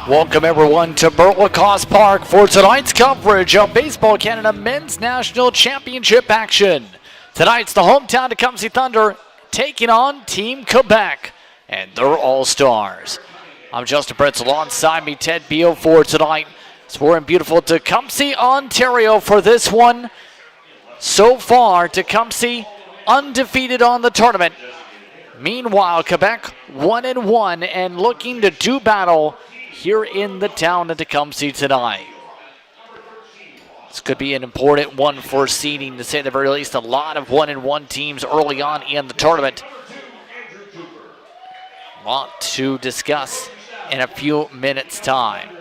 Welcome everyone to Lacoste Park for tonight's coverage of Baseball Canada Men's National Championship action. Tonight's the hometown Tecumseh Thunder taking on Team Quebec and their All-Stars. I'm Justin Prince, alongside me Ted Beal for tonight. So we're in beautiful Tecumseh, Ontario for this one. So far, Tecumseh undefeated on the tournament. Meanwhile, Quebec 1-1 and looking to do battle here in the town of Tecumseh tonight. This could be an important one for seeding, to say the very least. A lot of 1-1 teams early on in the tournament. A lot to discuss in a few minutes' time.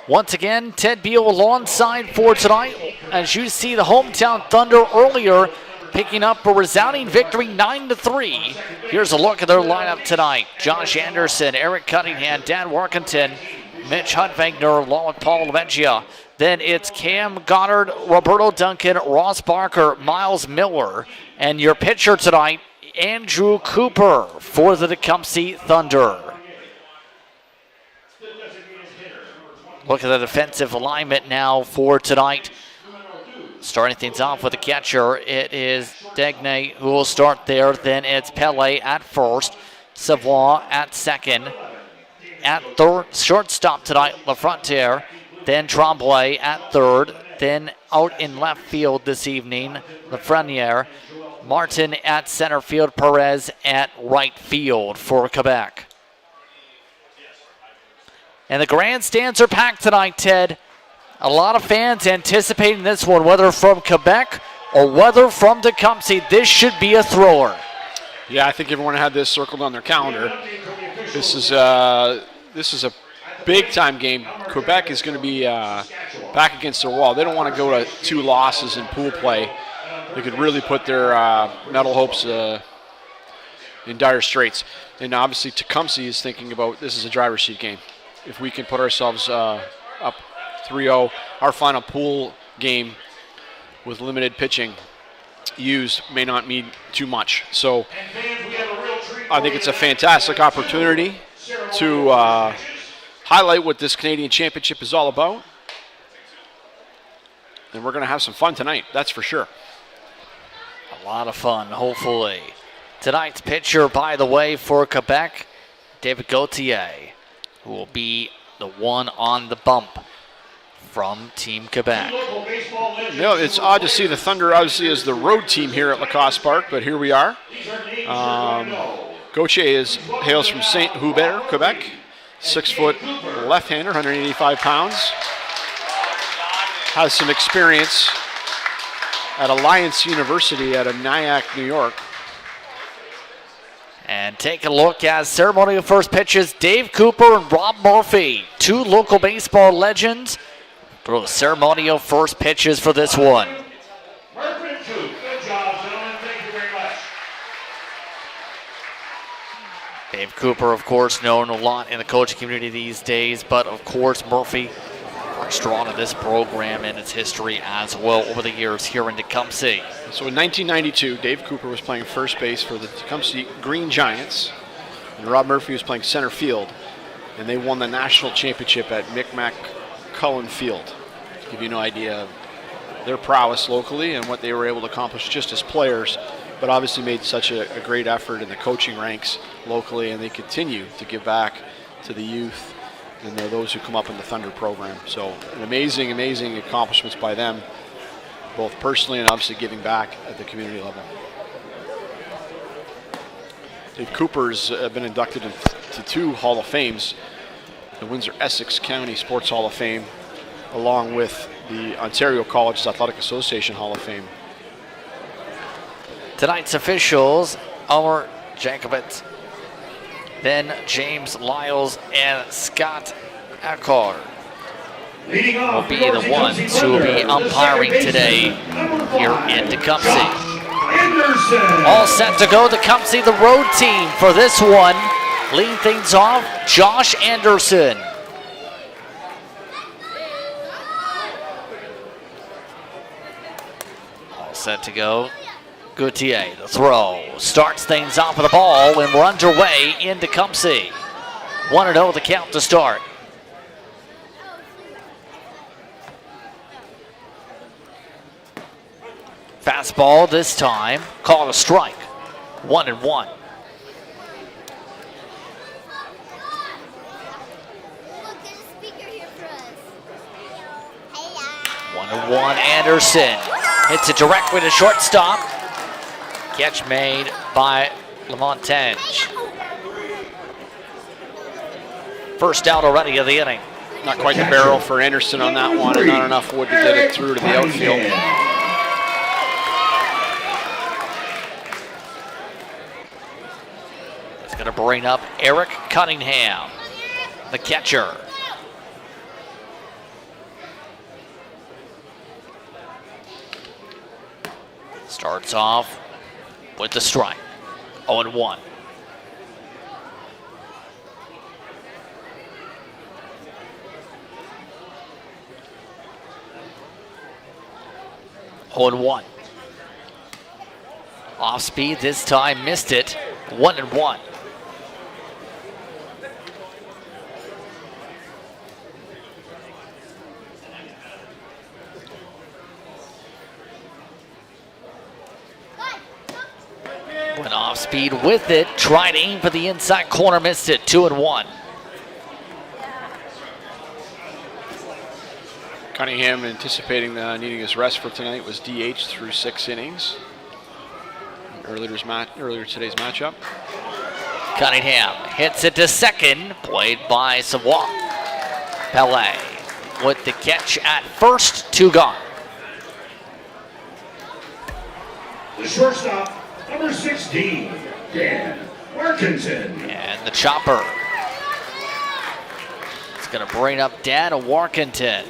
Once again, Ted Beal alongside for tonight. As you see, the hometown Thunder earlier picking up a resounding victory 9-3. Here's a look at their lineup tonight. Josh Anderson, Eric Cunningham, Dan Workington, Mitch Hudvagner, along with Paul Veggia. Then it's Cam Goddard, Roberto Duncan, Ross Barker, Miles Miller. And your pitcher tonight, Andrew Cooper for the Tecumseh Thunder. Look at the defensive alignment now for tonight. Starting things off with the catcher, it is Degne who will start there. Then it's Pele at first, Savoie at second. At third, shortstop tonight, Lafrontiere. Then Tremblay at third. Then out in left field this evening, Lafreniere. Martin at center field, Perez at right field for Quebec. And the grandstands are packed tonight, Ted. A lot of fans anticipating this one, whether from Quebec or whether from Tecumseh. This should be a thrower. Yeah, I think everyone had this circled on their calendar. This is a big-time game. Quebec is going to be back against their wall. They don't want to go to 2 losses in pool play. They could really put their medal hopes in dire straits. And obviously Tecumseh is thinking about this is a driver's seat game. If we can put ourselves up 3-0, our final pool game with limited pitching used may not mean too much. So I think it's a fantastic opportunity to highlight what this Canadian Championship is all about. And we're going to have some fun tonight, that's for sure. A lot of fun, hopefully. Tonight's pitcher, by the way, for Quebec, David Gauthier, who will be the one on the bump from Team Quebec. You know, it's odd to see the Thunder obviously as the road team here at Lacoste Park, but here we are. Gauthier hails from Saint-Hubert, Quebec. 6-foot left-hander, 185 pounds. Has some experience at Alliance University out of Nyack, New York. And take a look at ceremonial first pitches. Dave Cooper and Rob Murphy, 2 local baseball legends, throw the ceremonial first pitches for this one. Dave Cooper, of course, known a lot in the coaching community these days, but of course Murphy, very strong in this program and its history as well over the years here in Tecumseh. So in 1992, Dave Cooper was playing first base for the Tecumseh Green Giants, and Rob Murphy was playing center field, and they won the national championship at Micmac Cullen Field. To give you an idea of their prowess locally and what they were able to accomplish just as players, but obviously made such a great effort in the coaching ranks locally, and they continue to give back to the youth and those who come up in the Thunder program. So an amazing, amazing accomplishments by them, both personally and obviously giving back at the community level. Dave Cooper's been inducted into 2 Hall of Fames, the Windsor-Essex County Sports Hall of Fame, along with the Ontario Colleges Athletic Association Hall of Fame. Tonight's officials, Elmer Jankovic, then James Lyles and Scott Accord will be the ones who will be umpiring today here in Tecumseh. All set to go, Tecumseh, the road team for this one. Leading things off, Josh Anderson. All set to go. Gauthier, the throw, starts things off with the ball, and we're underway in Tecumseh. 1-0 the count to start. Fastball this time, called a strike. 1-1. 1-1, Anderson hits it directly to shortstop. Catch made by Lamontage. First out already of the inning. Not quite the barrel for Anderson on that one, and not enough wood to get it through to the outfield. It's going to bring up Eric Cunningham, the catcher. Starts off with the strike. 0-1. Off speed this time, missed it. 1-1. Went off speed with it, tried to aim for the inside corner, missed it. 2-1. Cunningham, anticipating needing his rest for tonight, was DH through 6 innings. Earlier today's matchup. Cunningham hits it to second, played by Savoie. Pelé with the catch at first, 2 gone. The shortstop, number 16, Dan Warkentin. And the chopper. It's going to bring up Dan Warkentin.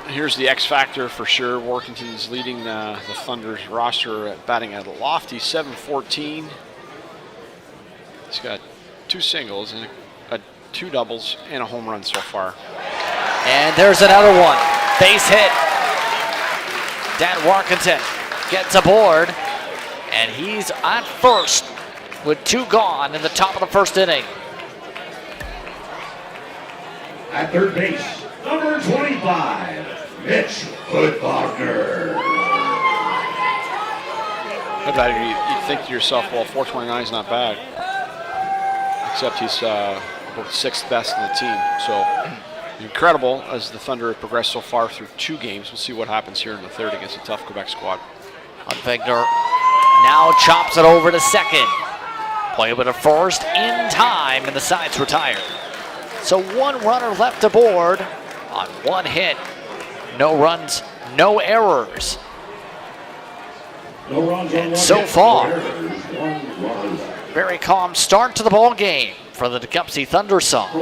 Here's the X factor for sure. Warkentin's leading the Thunder's roster at batting at a lofty .714. He's got 2 singles and 2 doubles and a home run so far. And there's another one. Base hit. Dan Warkentin gets aboard, and he's at first with 2 gone in the top of the first inning. At third base, number 25, Mitch Hoodbachner. You'd think to yourself, well, 429 is not bad. Except he's about 6th best in the team. So incredible as the Thunder have progressed so far through 2 games. We'll see what happens here in the third against a tough Quebec squad. Hunfegner now chops it over to second. Play with a first in time, and the side's retired. So 1 runner left aboard on 1 hit. No runs, no errors. No runs on And 1 so hit, far, no errors, 1 run. very calm start to the ball game for the Tecumseh Thunder side.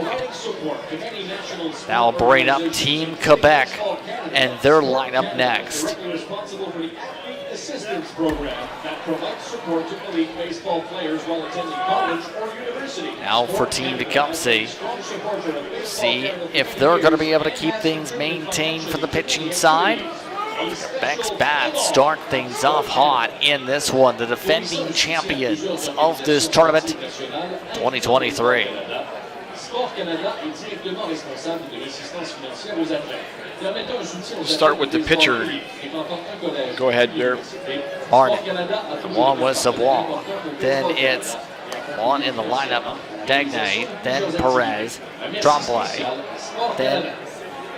Now bring up Team Quebec and their lineup next. Responsible for the athlete assistance program that provides support to elite baseball players while attending college or university. Now for Team Tecumseh, see if they're going to be able to keep things maintained for the pitching side. Quebec's bats start things off hot in this one. The defending champions of this tournament, 2023. Start with the pitcher. Go ahead, Derek. Martin, along with Savoie. Then it's on in the lineup, Dagnay, then Perez, Tremblay, then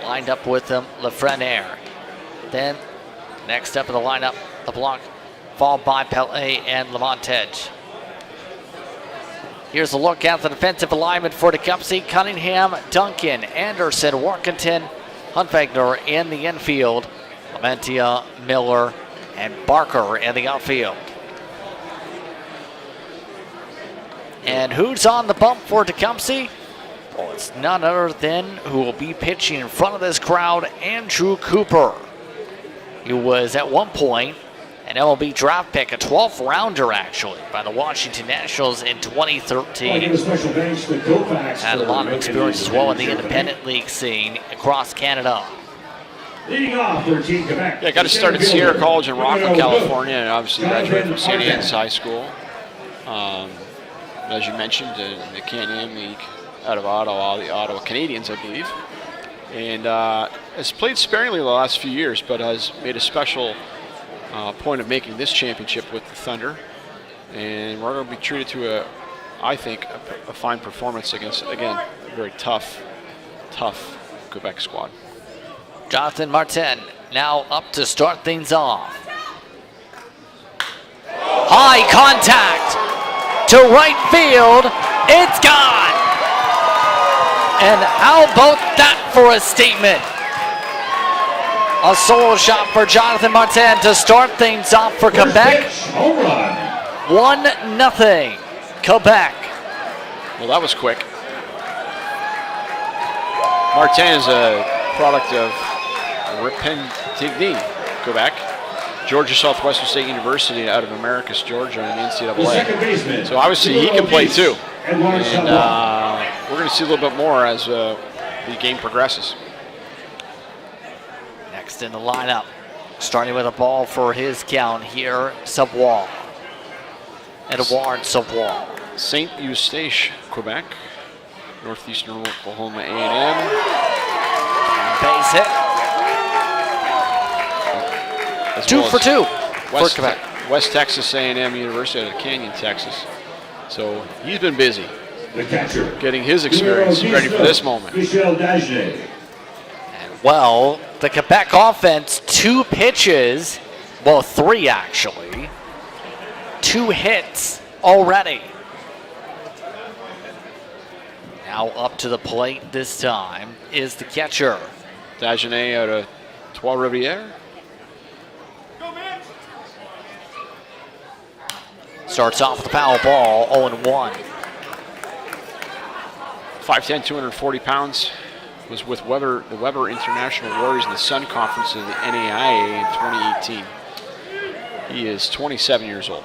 lined up with them, Lafreniere. Then next up in the lineup, LeBlanc, followed by Pelé and Lamontage. Here's a look at the defensive alignment for Tecumseh. Cunningham, Duncan, Anderson, Warkentin, Hunfegner in the infield. Lamentia, Miller, and Barker in the outfield. And who's on the bump for Tecumseh? Well, it's none other than who will be pitching in front of this crowd, Andrew Cooper. He was at one point an MLB draft pick, a 12th rounder actually, by the Washington Nationals in 2013. Had a lot of experience as well in the independent league scene across Canada. Leading off for Team Quebec. Yeah, got to start at Sierra College in Rockland, California, and obviously graduated from St. Anne's High School. As you mentioned, in the Can-Am League out of Ottawa, the Ottawa Canadians, I believe. And has played sparingly the last few years, but has made a special point of making this championship with the Thunder. And we're going to be treated to I think, a fine performance against, again, a very tough Quebec squad. Jonathan Martin now up to start things off. High contact to right field. It's gone. And how about that for a statement? A solo shot for Jonathan Martin to start things off for Quebec. Home run. 1-0 Quebec. Well, that was quick. Martin is a product of Repentigny, Quebec. Georgia Southwestern State University out of Americus, Georgia, in the NCAA. So obviously he can play too. And we're going to see a little bit more as the game progresses. Next in the lineup, starting with a ball for his count here, Savoie. Edouard Savoie. St. Eustache, Quebec. Northeastern Oklahoma A&M. Base hit. As 2 well for as 2 for Quebec. West Texas A&M University out of Canyon, Texas. So he's been busy The catcher. getting his experience ready for this moment. Michel Dagenet. Well, the Quebec offense, 2 pitches, well, 3 actually. 2 hits already. Now up to the plate this time is the catcher. Dagenet out of Trois-Rivières. Starts off with a foul ball, 0-1. 5'10", 240 pounds. Was with the Weber International Warriors in the Sun Conference of the NAIA in 2018. He is 27 years old.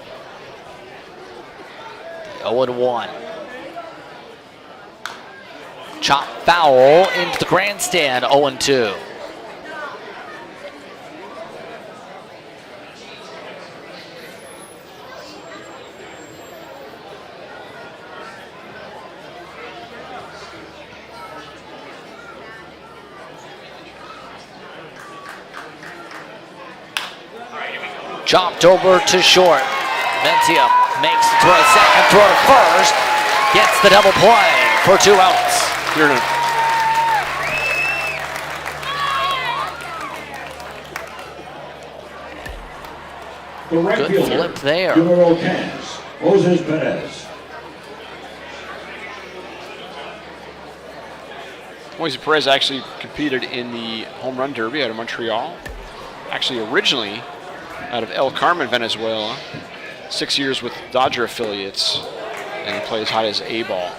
0-1. Chop foul into the grandstand, 0-2. Chopped over to short. Ventia makes the throw second, throw to first. Gets the double play for 2 outs. The right Good fielder, flip there. Numero 10, Moses Perez. Moise Perez actually competed in the home run derby out of Montreal. Actually, originally out of El Carmen, Venezuela. 6 years with Dodger affiliates, and he plays high as A-ball.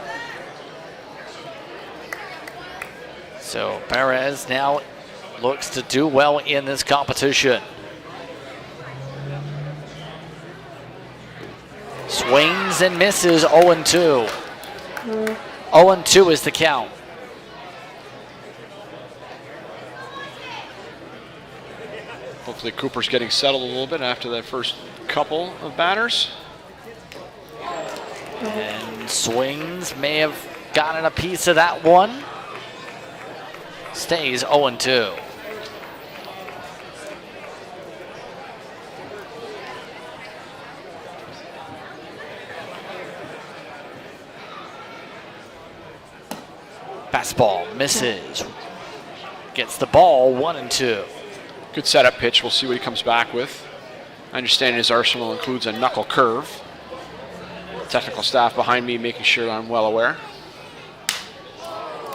So Perez now looks to do well in this competition. Swings and misses, 0-2. 0-2 is the count. Hopefully Cooper's getting settled a little bit after that first couple of batters. And swings may have gotten a piece of that one. Stays 0-2. Fastball misses. Gets the ball, 1-2. Good setup pitch. We'll see what he comes back with. I understand his arsenal includes a knuckle curve. Technical staff behind me making sure I'm well aware.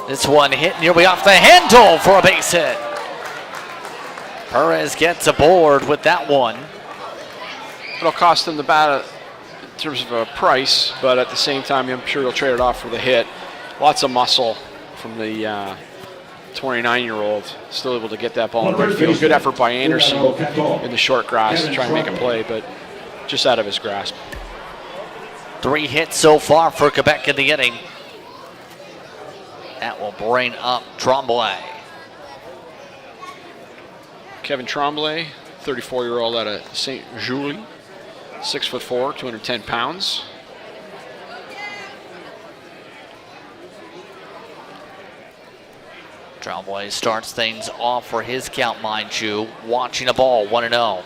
This one hit nearly off the handle for a base hit. Perez gets aboard with that one. It'll cost him the bat in terms of a price, but at the same time, I'm sure he'll trade it off for the hit. Lots of muscle from the 29-year-old, still able to get that ball in right field. Good effort by Anderson in the short grass to try and make a play, but just out of his grasp. 3 hits so far for Quebec in the inning. That will bring up Tremblay. Kevin Tremblay, 34-year-old out of St. Julie, 6'4", 210 pounds. Tremblay starts things off for his count, mind you. Watching a ball, 1-0.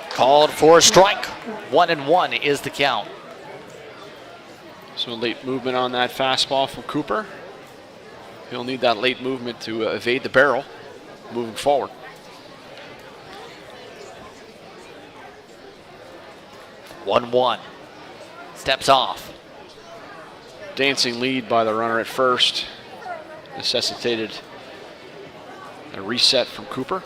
Called for a strike. 1-1 is the count. Some late movement on that fastball from Cooper. He'll need that late movement to evade the barrel moving forward. One. Steps off. Dancing lead by the runner at first necessitated a reset from Cooper.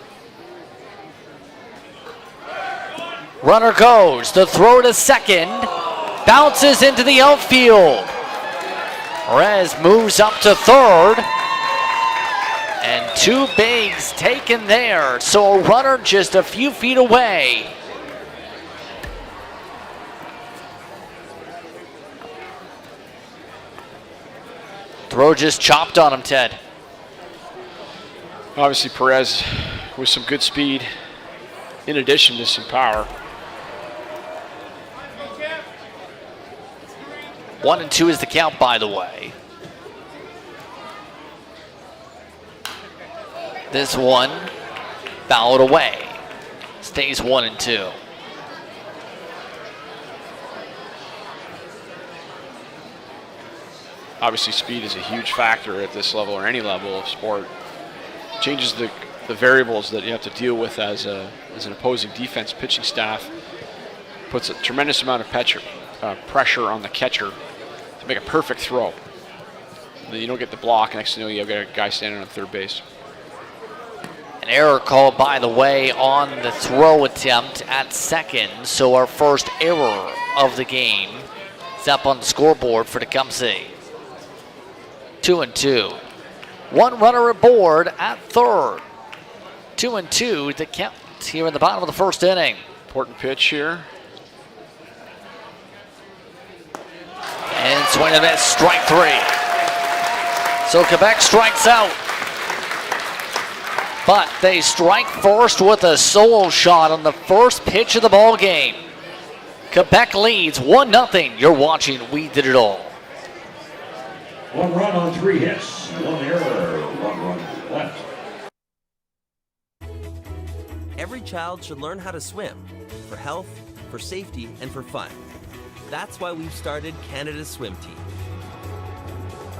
Runner goes. The throw to second. Bounces into the outfield. Perez moves up to third. And 2 bigs taken there. So a runner just a few feet away. Throw just chopped on him, Ted. Obviously Perez with some good speed in addition to some power. 1-2 is the count, by the way. This one fouled away. Stays 1-2. Obviously speed is a huge factor at this level or any level of sport. Changes the variables that you have to deal with as an opposing defense pitching staff. Puts a tremendous amount of pressure on the catcher to make a perfect throw. And then you don't get the block, next thing you know you've got a guy standing on third base. An error called, by the way, on the throw attempt at second. So our first error of the game is up on the scoreboard for Tecumseh. 2-2. 1 runner aboard at third. 2-2 to count here in the bottom of the first inning. Important pitch here. And swing and miss, strike 3. So Quebec strikes out. But they strike first with a solo shot on the first pitch of the ball game. Quebec leads 1-0. You're watching We Did It All. 1 run on 3 hits, 1 error, 1 run left. Every child should learn how to swim for health, for safety, and for fun. That's why we've started Canada's Swim Team.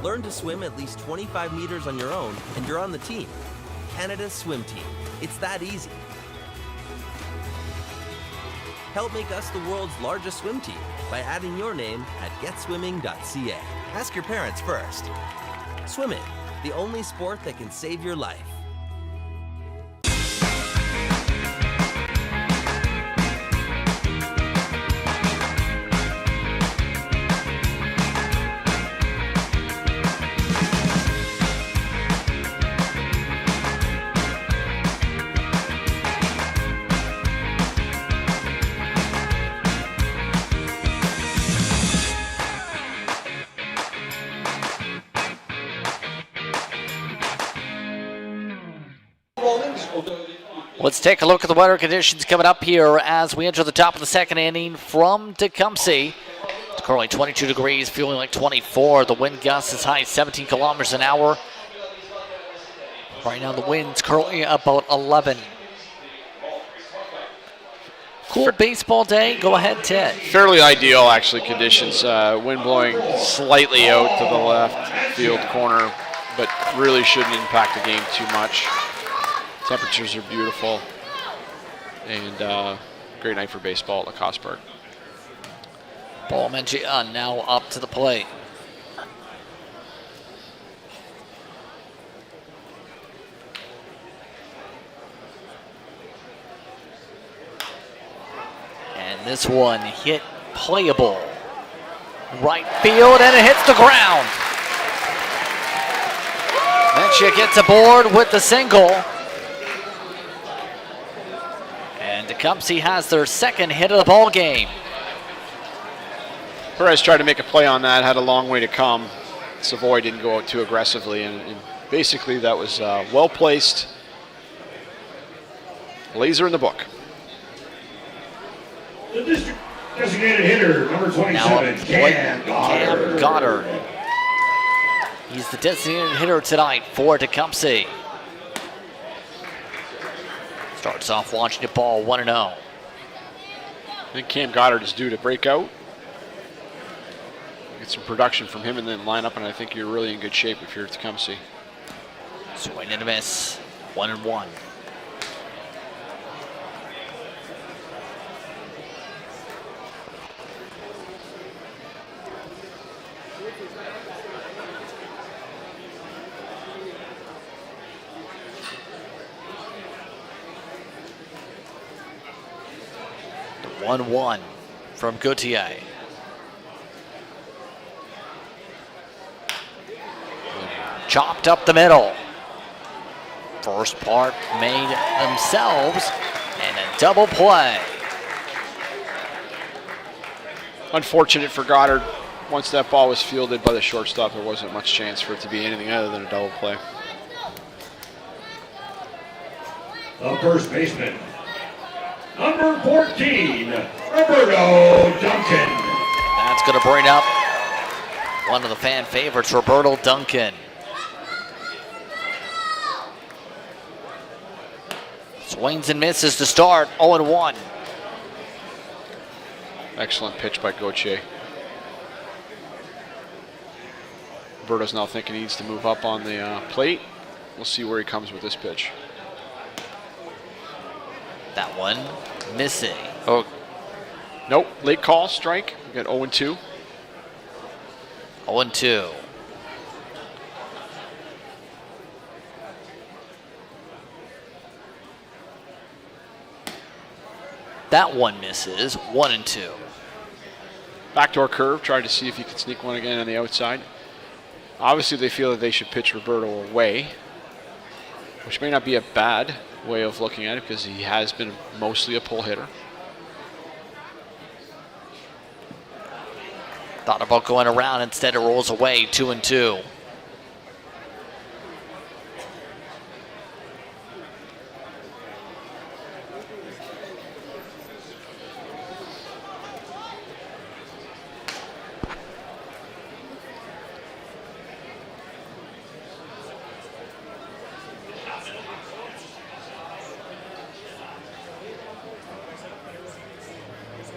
Learn to swim at least 25 meters on your own, and you're on the team. Canada's Swim Team. It's that easy. Help make us the world's largest swim team by adding your name at getswimming.ca. Ask your parents first. Swimming, the only sport that can save your life. Let's take a look at the weather conditions coming up here as we enter the top of the second inning from Tecumseh. It's currently 22 degrees, feeling like 24. The wind gusts as high as 17 kilometers an hour. Right now the wind's currently about 11. Cool baseball day. Go ahead, Ted. Fairly ideal, actually, conditions. Wind blowing slightly out to the left field corner, but really shouldn't impact the game too much. Temperatures are beautiful, and great night for baseball at Lacoste Park. Paul Menchia now up to the plate. And this one hit playable. Right field, and it hits the ground. Menchia gets aboard with the single. And Tecumseh has their second hit of the ball game. Perez tried to make a play on that, had a long way to come. Savoy didn't go out too aggressively, and basically that was well placed. Laser in the book. The district designated hitter, number 27, Now up to the plate, Cam Cam Goddard. He's the designated hitter tonight for Tecumseh. Starts off launching the ball 1-0. I think Cam Goddard is due to break out. Get some production from him and then line up, and I think you're really in good shape if you're Tecumseh. Swing and a miss. 1-1. The 1-1 from Gauthier. Chopped up the middle. First part made themselves, and a double play. Unfortunate for Goddard. Once that ball was fielded by the shortstop, there wasn't much chance for it to be anything other than a double play. The first baseman, number 14, Roberto Duncan. That's going to bring up one of the fan favorites, Roberto Duncan. Swings and misses to start, 0-1. Excellent pitch by Gauthier. Roberto's now thinking he needs to move up on the plate. We'll see where he comes with this pitch. That one missing. Oh, nope. Late call, strike. We got 0-2. 0-2. That one misses. 1-2. Backdoor curve. Tried to see if he could sneak one again on the outside. Obviously, they feel that they should pitch Roberto away, which may not be a bad way of looking at it because he has been mostly a pull hitter. Thought about going around, instead it rolls away. 2-2.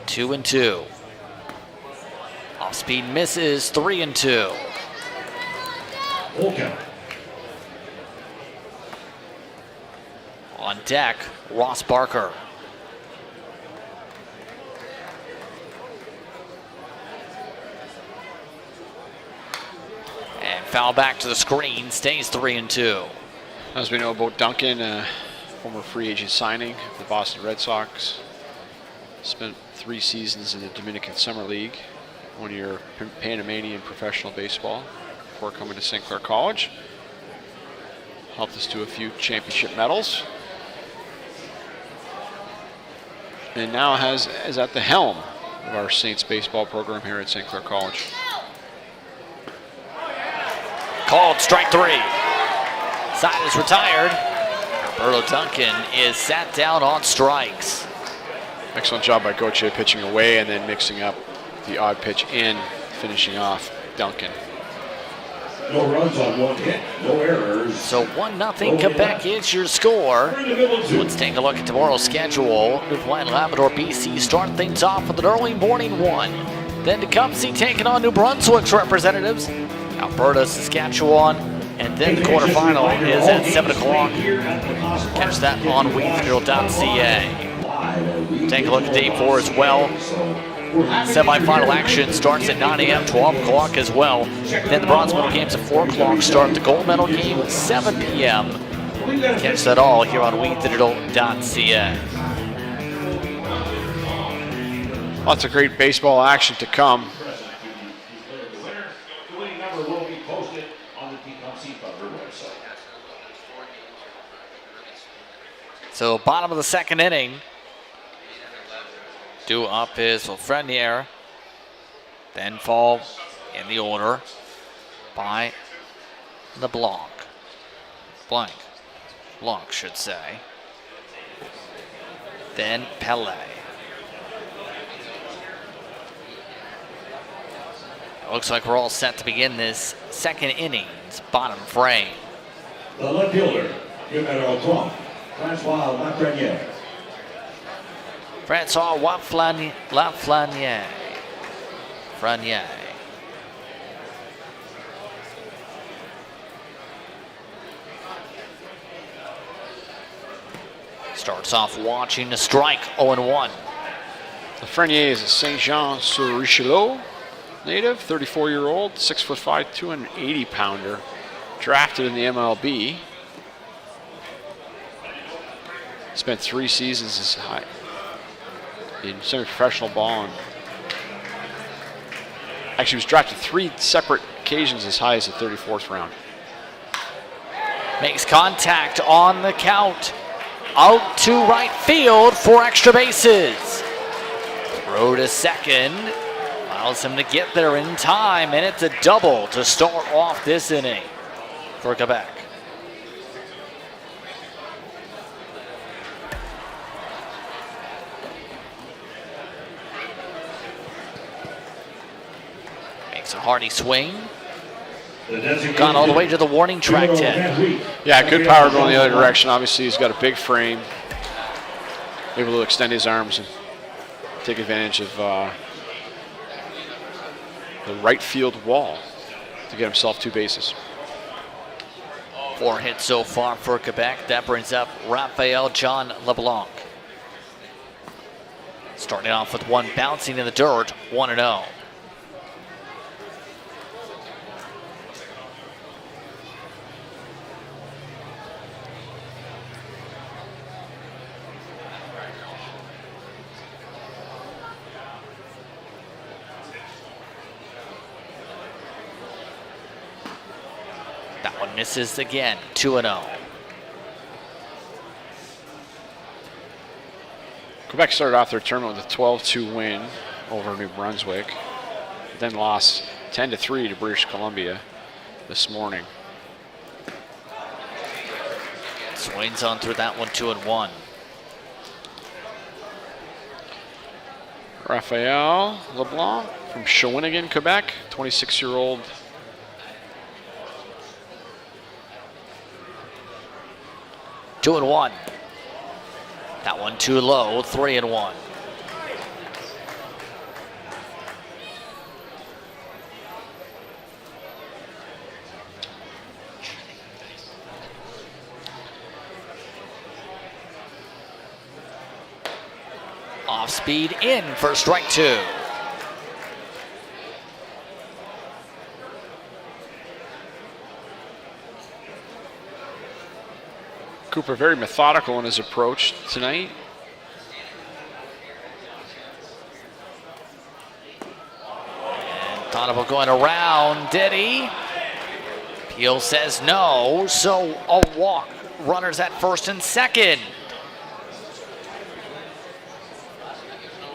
Two and two. Off speed misses. 3-2. Volka. On deck, Ross Barker. And foul back to the screen. Stays 3-2. As we know about Duncan, former free agent signing of the Boston Red Sox. Spent 3 seasons in the Dominican Summer League, 1 year Panamanian professional baseball before coming to St. Clair College. Helped us to a few championship medals. And now is at the helm of our Saints baseball program here at St. Clair College. Called strike 3. Side is retired. Roberto Duncan is sat down on strikes. Excellent job by Gauthier pitching away and then mixing up the odd pitch in, finishing off Duncan. No runs on 1 hit, no errors. So 1-0 Quebec is your score. Let's take a look at tomorrow's schedule. Newfoundland, Labrador, BC start things off with an early morning 1. Then Tecumseh taking on New Brunswick's representatives, Alberta, Saskatchewan, and then the quarterfinal is at 7 o'clock. Catch that on weedfiddle.ca. Take a look at day 4 as well. Semi-final action starts at 9 a.m., 12 o'clock as well. Then the bronze medal games at 4 o'clock start. The gold medal game at 7 p.m. Catch that all here on weedfiddle.ca. Lots of great baseball action to come. The winning number will be posted on the Tecumseh Thunder website. So bottom of the second inning. Due up is Lafreniere. Then fall in the order by LeBlanc. Blanc should say. Then Pele. It looks like we're all set to begin this second innings, bottom frame. The left fielder, numero 12, Francois Lafreniere. Francois Lafreniere. Starts off watching a strike, 0-1. Lafreniere is a Saint-Jean-sur-Richelieu native, 34-year-old, 6'5", 280-pounder, drafted in the MLB. Spent 3 seasons as high in semi-professional ball. And actually was drafted 3 separate occasions as high as the 34th round. Makes contact on the count. Out to right field for extra bases. Throw to second. Allows him to get there in time, and it's a double to start off this inning for Quebec. Makes a hearty swing. Gone all the way to the warning track, Ted. Yeah, good power going the other direction. Obviously, he's got a big frame. Able to extend his arms and take advantage of the right field wall to get himself 2 bases. 4 hits so far for Quebec. That brings up Raphael John LeBlanc. Starting off with one bouncing in the dirt, 1-0. That one misses again, 2-0. Quebec started off their tournament with a 12-2 win over New Brunswick, then lost 10-3 to British Columbia this morning. Swings on through that one, 2-1. Raphael LeBlanc from Shawinigan, Quebec, 26-year-old. 2-1. That one too low, 3-1. Off speed in for strike 2. Cooper very methodical in his approach tonight. And thought about going around, did he? Peel says no, so a walk. Runners at first and second.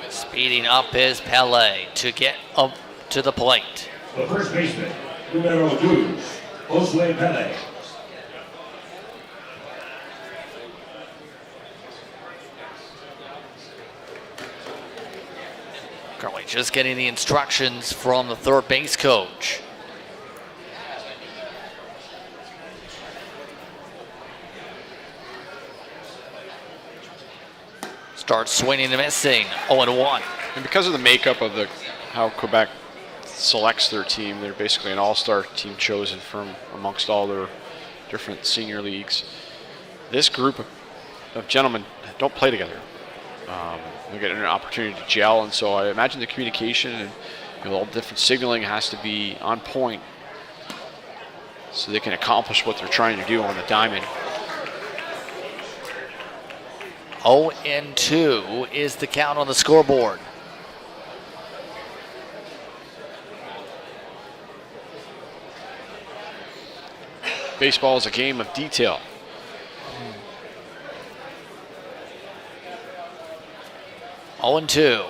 Speeding up is Pele to get up to the plate. The first baseman, numero 2, Josue Pele. Currently just getting the instructions from the third base coach. Starts swinging and missing, 0-1. And because of the makeup of how Quebec selects their team, they're basically an all-star team chosen from amongst all their different senior leagues. This group of gentlemen don't play together. They get an opportunity to gel, and so I imagine the communication and all different signaling has to be on point so they can accomplish what they're trying to do on the diamond. 0-2 is the count on the scoreboard. Baseball is a game of detail. Oh, 0-2.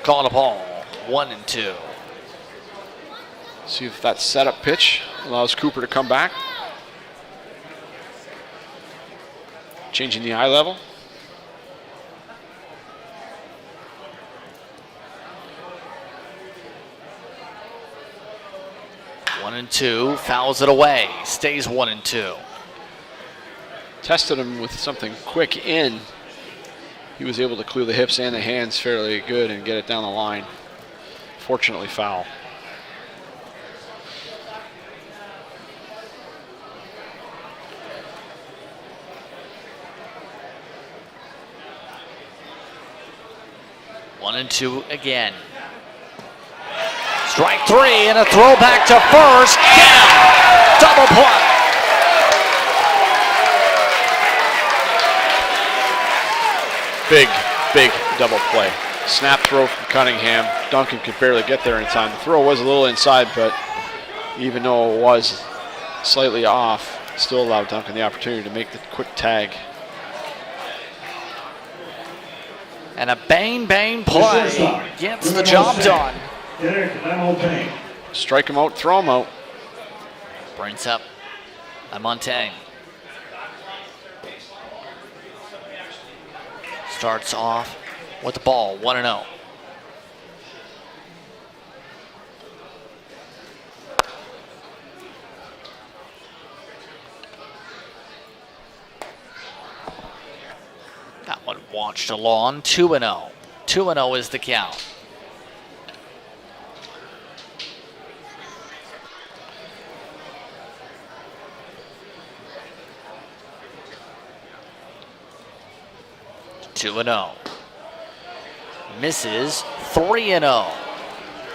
Calling a ball. 1-2. See if that setup pitch allows Cooper to come back. Changing the eye level. One and two, fouls it away, stays 1-2. Tested him with something quick in. He was able to clear the hips and the hands fairly good and get it down the line. Fortunately, foul. One and two again. Strike three and a throw back to first. Get him! Double play. Big double play. Snap throw from Cunningham. Duncan could barely get there in time. The throw was a little inside, but even though it was slightly off, still allowed Duncan the opportunity to make the quick tag. And a bang play gets the job done. Strike him out, throw him out. Brings up Montaigne. Starts off with the ball, 1-0. That one watched along, 2-0. 2-0 is the count. Two and 0. Misses 3-0.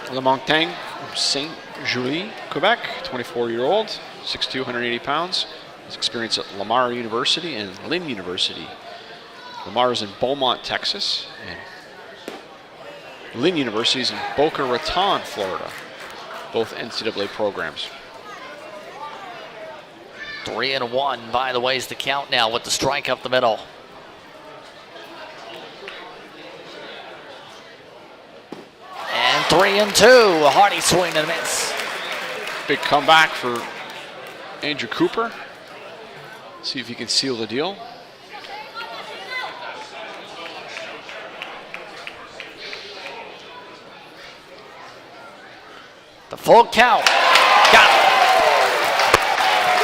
Lamontagne from Saint Julie, Quebec, 24-year-old, 6'2", 180 pounds. His experience at Lamar University and Lynn University. Lamar is in Beaumont, Texas, and Lynn University is in Boca Raton, Florida. Both NCAA programs. 3-1, by the way, is the count now with the strike up the middle. And 3-2, a hearty swing and a miss. Big comeback for Andrew Cooper. See if he can seal the deal. The full count. Got it.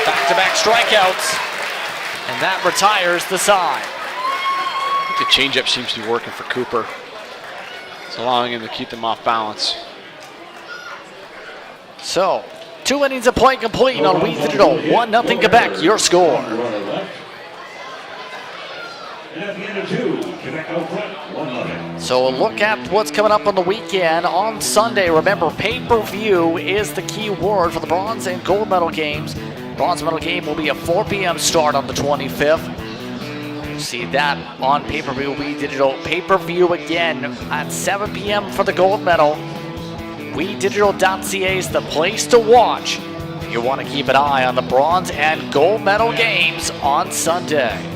Back-to-back strikeouts. And that retires the side. I think the changeup seems to be working for Cooper. It's allowing him to keep them off balance. So, 2 innings of play complete on We Digital. 1-0 Quebec, your score. And at the end of 2, Quebec out front, 1-0. So a look at what's coming up on the weekend. On Sunday, remember, pay-per-view is the key word for the bronze and gold medal games. Bronze medal game will be a 4 p.m. start on the 25th. See that on pay-per-view. We Digital pay-per-view again at 7 p.m. for the gold medal. WeDigital.ca is the place to watch. You want to keep an eye on the bronze and gold medal games on Sunday.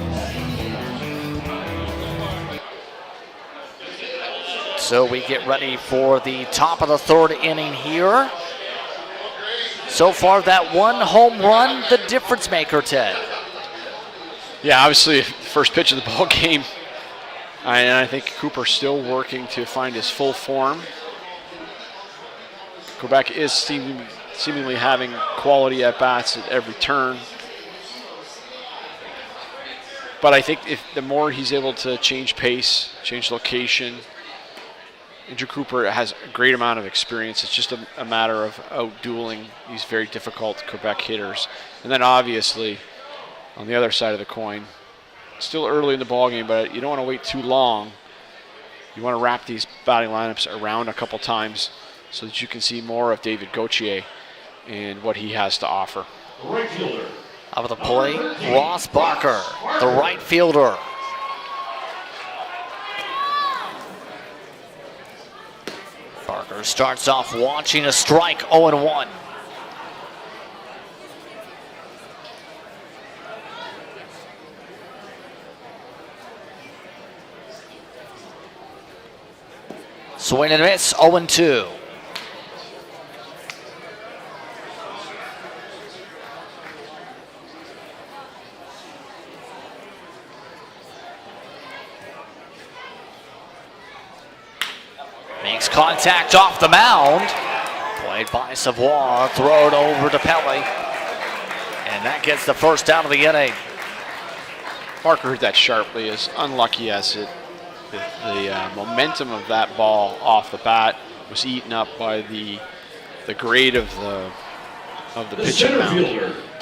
So we get ready for the top of the third inning here. So far, that one home run, the difference maker, Ted. Yeah, obviously, first pitch of the ball game. And I think Cooper's still working to find his full form. Quebec is seemingly having quality at-bats at every turn. But I think if the more he's able to change pace, change location, Andrew Cooper has a great amount of experience. It's just a matter of out-dueling these very difficult Quebec hitters. And then obviously, on the other side of the coin, still early in the ballgame, but you don't want to wait too long. You want to wrap these batting lineups around a couple times so that you can see more of David Gauthier and what he has to offer. Right fielder. Out of the plate, Ross Barker, the right fielder. Barker starts off watching a strike, 0-1. Swing and miss, 0-2. Makes contact off the mound. Played by Savoie, throw it over to Pelly. And that gets the first out of the inning. Parker hit that sharply, as unlucky as it. The momentum of that ball off the bat was eaten up by the grade of the pitching mound.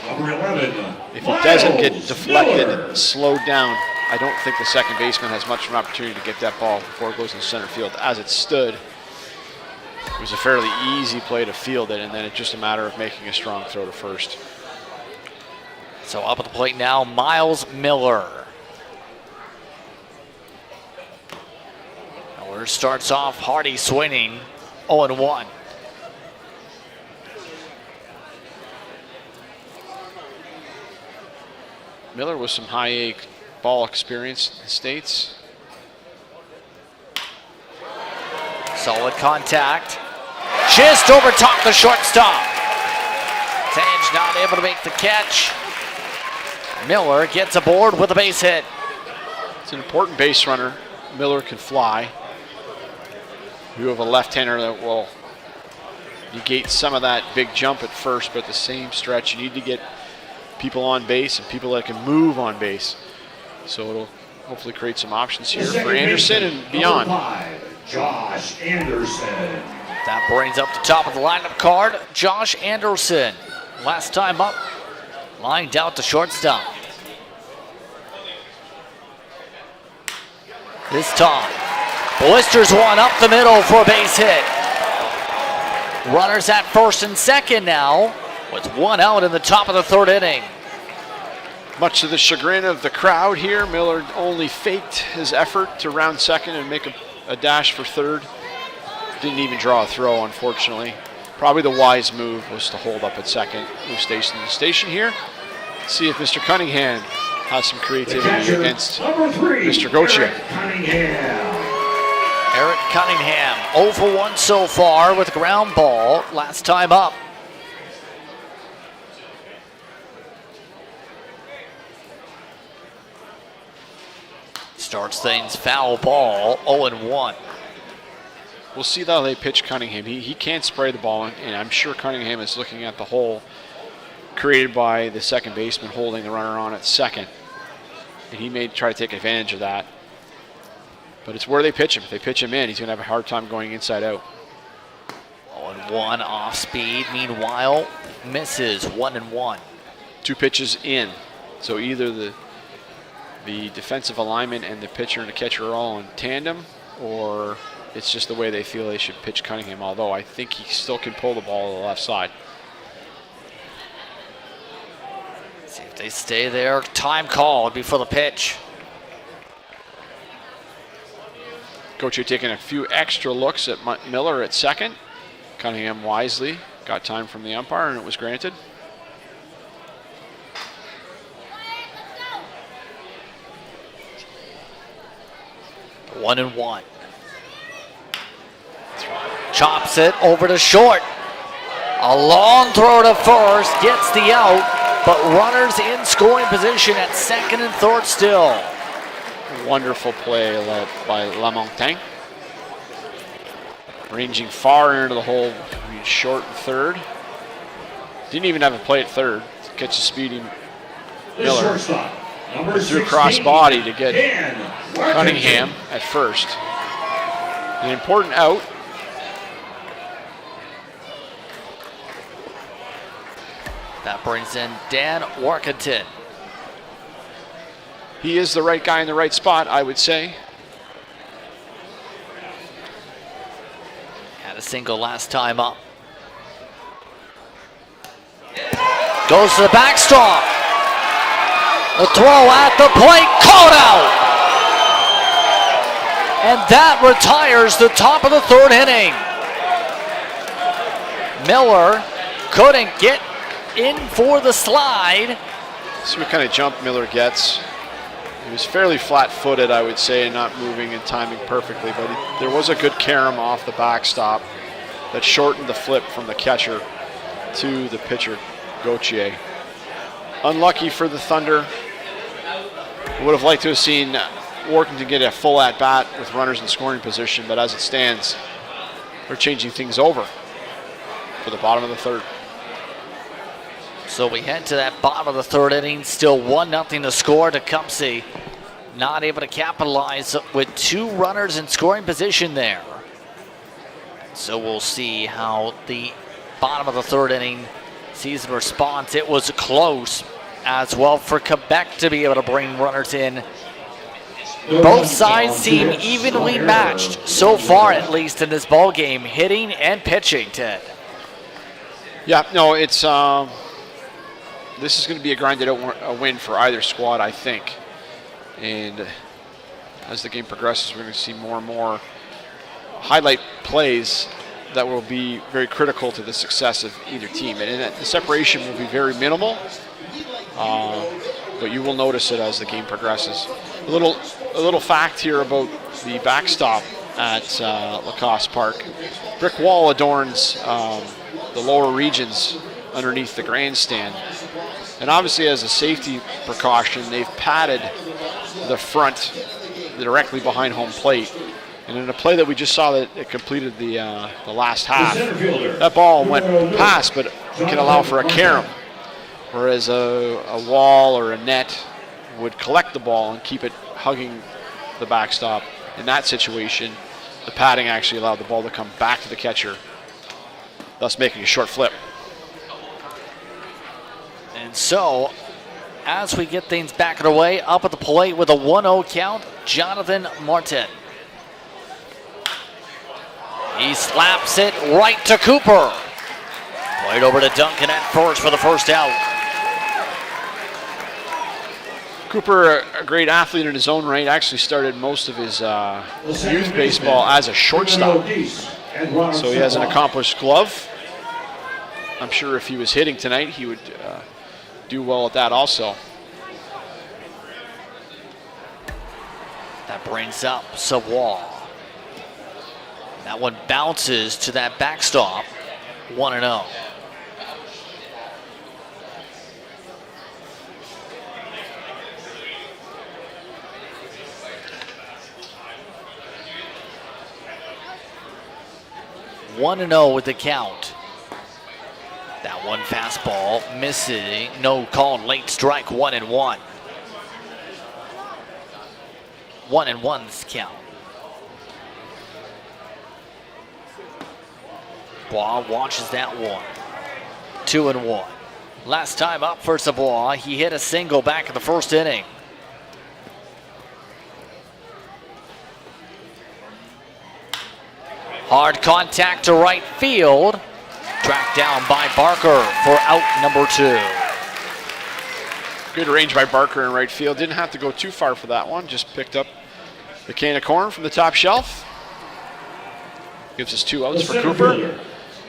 Number 11. If it doesn't get deflected and slowed down, I don't think the second baseman has much of an opportunity to get that ball before it goes in center field. As it stood, it was a fairly easy play to field it, and then it's just a matter of making a strong throw to first. So up at the plate now, Miles Miller. Miller starts off Hardy swinging, 0-1. Miller with some high A ball experience in the States. Solid contact. Just over top the shortstop. Tage not able to make the catch. Miller gets aboard with a base hit. It's an important base runner. Miller can fly. You have a left-hander that will negate some of that big jump at first, but at the same stretch, you need to get people on base and people that can move on base. So it'll hopefully create some options here for Anderson and beyond. Number 5, Josh Anderson. That brings up the top of the lineup card, Josh Anderson. Last time up, lined out to shortstop. This time, blisters one up the middle for a base hit. Runners at first and second now, with one out in the top of the third inning. Much to the chagrin of the crowd here, Miller only faked his effort to round second and make a dash for third. Didn't even draw a throw, unfortunately. Probably the wise move was to hold up at second. Move station to station here. See if Mr. Cunningham has some creativity against Number 3, Mr. Gauthier. Eric Cunningham. Eric Cunningham, 0 for 1 so far with a ground ball. Last time up. Starts things foul ball, 0-1. We'll see how they pitch Cunningham. He can't spray the ball, and I'm sure Cunningham is looking at the hole created by the second baseman holding the runner on at second. And he may try to take advantage of that. But it's where they pitch him. If they pitch him in, he's going to have a hard time going inside out. 0-1 off speed. Meanwhile, misses 1-1. 2 pitches in. So either the defensive alignment and the pitcher and the catcher are all in tandem, or it's just the way they feel they should pitch Cunningham, although I think he still can pull the ball to the left side. See if they stay there. Time called before the pitch. Gauthier taking a few extra looks at Miller at second. Cunningham wisely got time from the umpire, and it was granted. One and one. Chops it over to short. A long throw to first, gets the out, but runners in scoring position at second and third still. Wonderful play led by Lamontagne. Ranging far into the hole between short and third. Didn't even have a play at third to catch a speeding Miller. Threw cross body to get Cunningham at first. An important out. That brings in Dan Workington. He is the right guy in the right spot, I would say. Had a single last time up. Goes to the backstop. The throw at the plate, caught out. And that retires the top of the third inning. Miller couldn't get in for the slide. See what kind of jump Miller gets. He was fairly flat-footed, I would say, and not moving and timing perfectly, but there was a good carom off the backstop that shortened the flip from the catcher to the pitcher, Gauthier. Unlucky for the Thunder. Would have liked to have seen Workington get a full at-bat with runners in scoring position, but as it stands, they're changing things over for the bottom of the third. So we head to that bottom of the third inning, still 1-0 to score. Tecumseh not able to capitalize with 2 runners in scoring position there. So we'll see how the bottom of the third inning sees in response. It was close as well for Quebec to be able to bring runners in. Both sides seem evenly matched so far, at least in this ball game, hitting and pitching, Ted. Yeah, no, it's this is going to be a grinded out win for either squad, I think. And as the game progresses, we're going to see more and more highlight plays that will be very critical to the success of either team. And the separation will be very minimal, but you will notice it as the game progresses. A little fact here about the backstop at Lacoste Park. Brick wall adorns the lower regions underneath the grandstand. And obviously as a safety precaution, they've padded the front directly behind home plate. And in a play that we just saw that it completed the last half, that ball went past, but we can allow for a carom. Whereas a wall or a net would collect the ball and keep it hugging the backstop. In that situation, the padding actually allowed the ball to come back to the catcher, thus making a short flip. And so, as we get things back away, up at the plate with a 1-0 count, Jonathan Martin. He slaps it right to Cooper. Played over to Duncan at first for the first out. Cooper, a great athlete in his own right, actually started most of his youth baseball as a shortstop. So he has an accomplished glove. I'm sure if he was hitting tonight, he would do well at that also. That brings up Savoie. That one bounces to that backstop, 1-0. One and 0 with the count. That one fastball missing, no call, late strike, 1-1. 1-1's count. Bois watches that one. 2-1. Last time up for Savoie, he hit a single back in the first inning. Hard contact to right field. Tracked down by Barker for out number 2. Good range by Barker in right field. Didn't have to go too far for that one. Just picked up the can of corn from the top shelf. Gives us 2 outs for Cooper.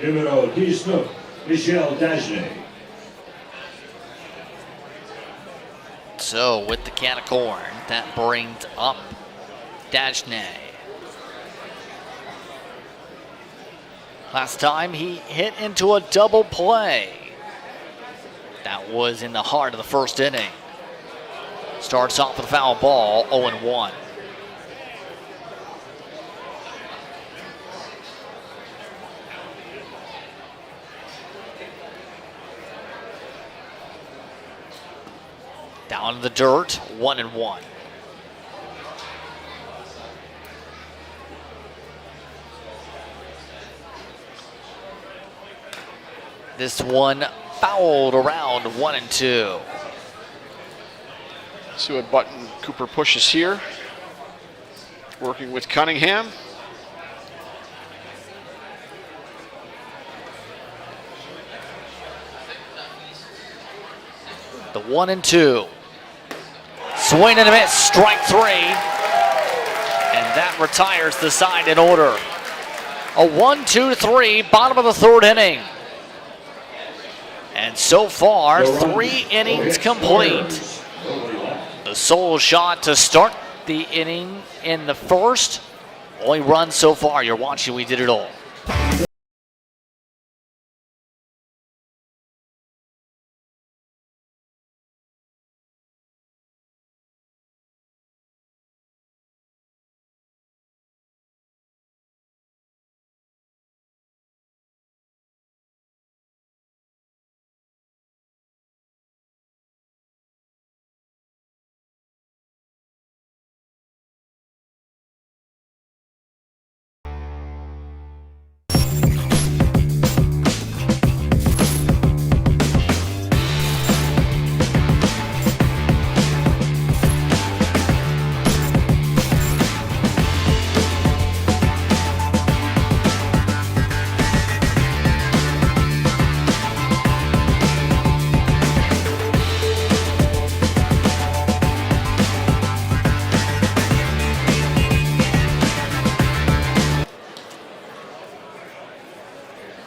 Numéro 19, Michel Dagenet. So with the can of corn, that brings up Dagenet. Last time he hit into a double play. That was in the heart of the first inning. Starts off with a foul ball, 0-1. Down in the dirt, 1-1. This one fouled around 1-2. See what button Cooper pushes here. Working with Cunningham. The 1-2. Swing and a miss, strike 3. And that retires the side in order. A 1-2-3, bottom of the third inning. And so far, 3 innings complete. The sole shot to start the inning in the first. Only run so far. You're watching We Did It All.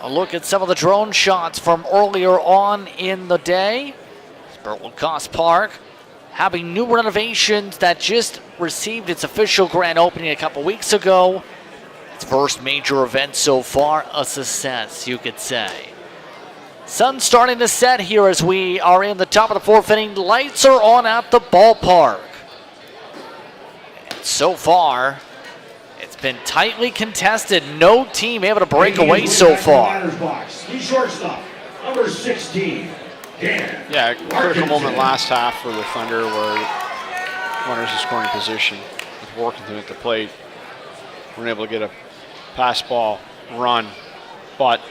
A look at some of the drone shots from earlier on in the day. Berthold Koss Park having new renovations that just received its official grand opening a couple weeks ago. Its first major event so far, a success, you could say. Sun starting to set here as we are in the top of the fourth inning. Lights are on at the ballpark. And so far, it's been tightly contested. No team able to break away so far. The shortstop, number 16, Dan. Yeah, critical moment last half for the Thunder where runners in scoring position with Workington at the plate. Weren't able to get a pass ball run, but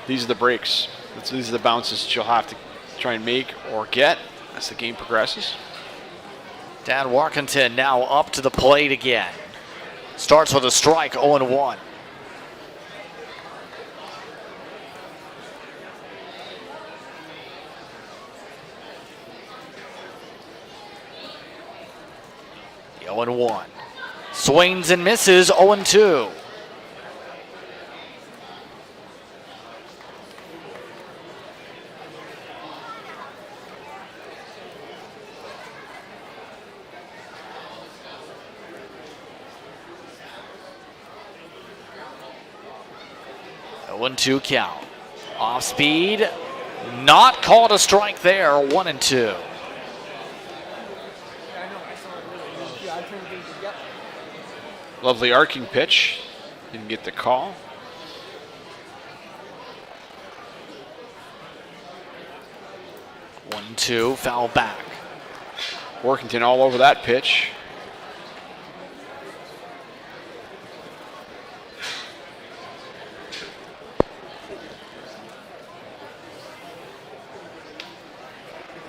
these are the breaks. These are the bounces that you'll have to try and make or get as the game progresses. Dan Workington now up to the plate again. Starts with a strike, 0-1. The 0-1. Swings and misses, 0-2. A 1-2 count. Off speed. Not called a strike there. 1-2. Lovely arcing pitch. Didn't get the call. One, two, foul back. Workington all over that pitch.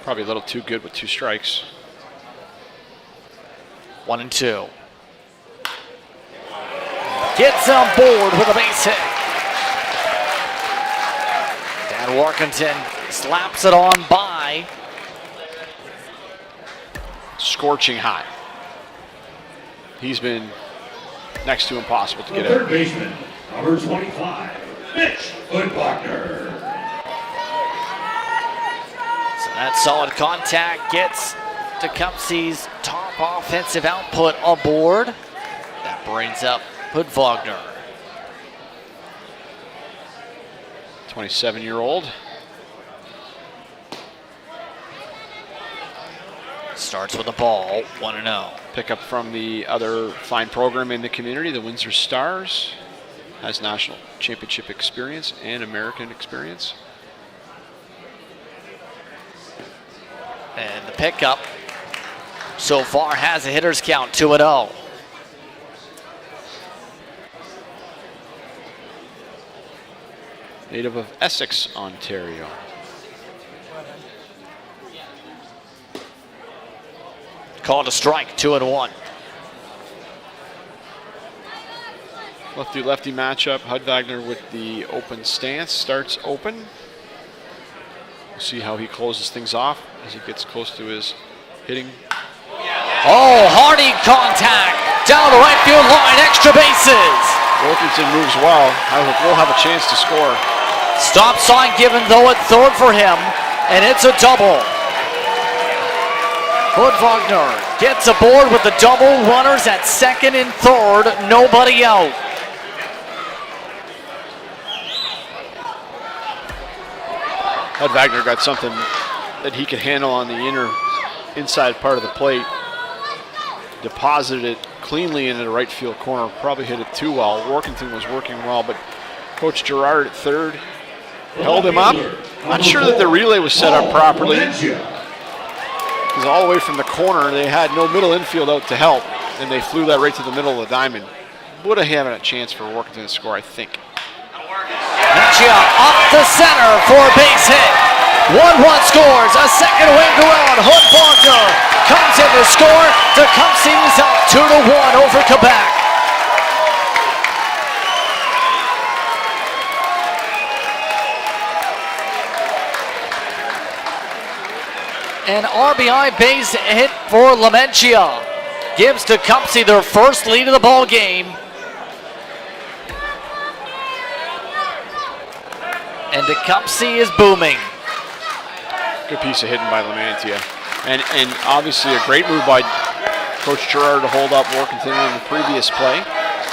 Probably a little too good with two strikes. 1-2. Gets on board with a base hit. Dan Workington slaps it on by. Scorching hot. He's been next to impossible to The get third out. baseman, number 25, Mitch Hoodbachner. So that solid contact gets Tecumseh's top offensive output on board. That brings up Hoodbachner. 27-year-old. Starts with the ball, 1-0. Pickup from the other fine program in the community, the Windsor Stars. Has national championship experience and American experience. And the pickup so far has a hitter's count, 2-0. Native of Essex, Ontario. Called a strike, 2-1. Lefty-lefty matchup. Hoodbachner with the open stance. Starts open. We'll see how he closes things off as he gets close to his hitting. Oh, hardy contact down the right field line, extra bases. Workington moves well. We'll have a chance to score. Stop sign given though at third for him, and it's a double. Hood Wagner gets aboard with the double runners at second and third, nobody out. Hood Wagner got something that he could handle on the inside part of the plate. Deposited it cleanly into the right field corner. Probably hit it too well. Workington was working well, but Coach Gerard at third held him up. Not sure that the relay was set up properly. Because all the way from the corner, they had no middle infield out to help, and they flew that right to the middle of the diamond. Would have had a chance for Workington to score, I think. Valencia up the center for a base hit. 1-1 scores, a second wing around. Hood Wagner comes in to score. Tecumseh is up 2-1 over Quebec. An RBI base hit for Lamentia gives Tecumseh their first lead of the ball game. And Tecumseh is booming. Good piece of hitting by Lamantia. And obviously a great move by Coach Gerard to hold up Workington in the previous play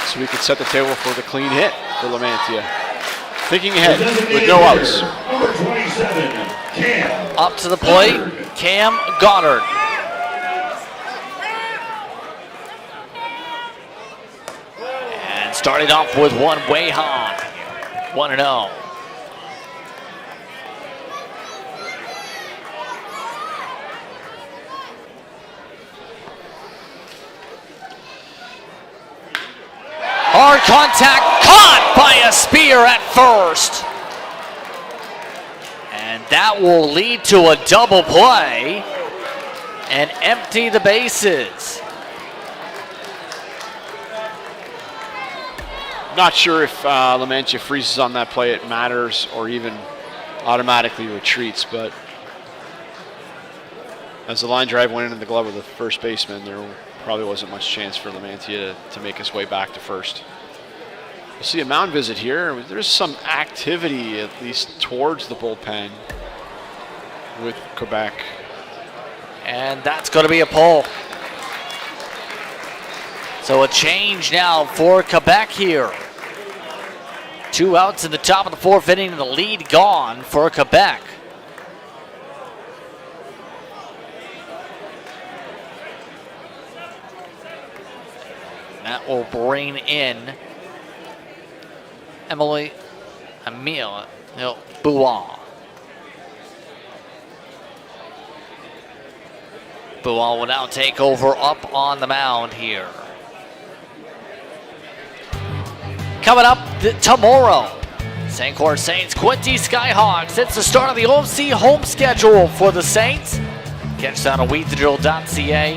so we could set the table for the clean hit for Lamantia. Thinking ahead with no outs. Number 27, Cam. Up to the plate, Cam Goddard. And starting off with one way high. 1-0. Hard contact, caught by a spear at first. And that will lead to a double play and empty the bases. Not sure if Lamantia freezes on that play, it matters, or even automatically retreats, but as the line drive went into the glove of the first baseman, there probably wasn't much chance for Lamantia to make his way back to first. We'll see a mound visit here. There's some activity, at least towards the bullpen with Quebec. And that's going to be a pull. So a change now for Quebec here. 2 outs in the top of the 4th inning and the lead gone for Quebec. That will bring in Emile Bouin. Bouin will now take over up on the mound here. Coming up tomorrow, St. Clair Saints, Quincy Skyhawks. It's the start of the OFC home schedule for the Saints. Catch that on wheatdigital.ca.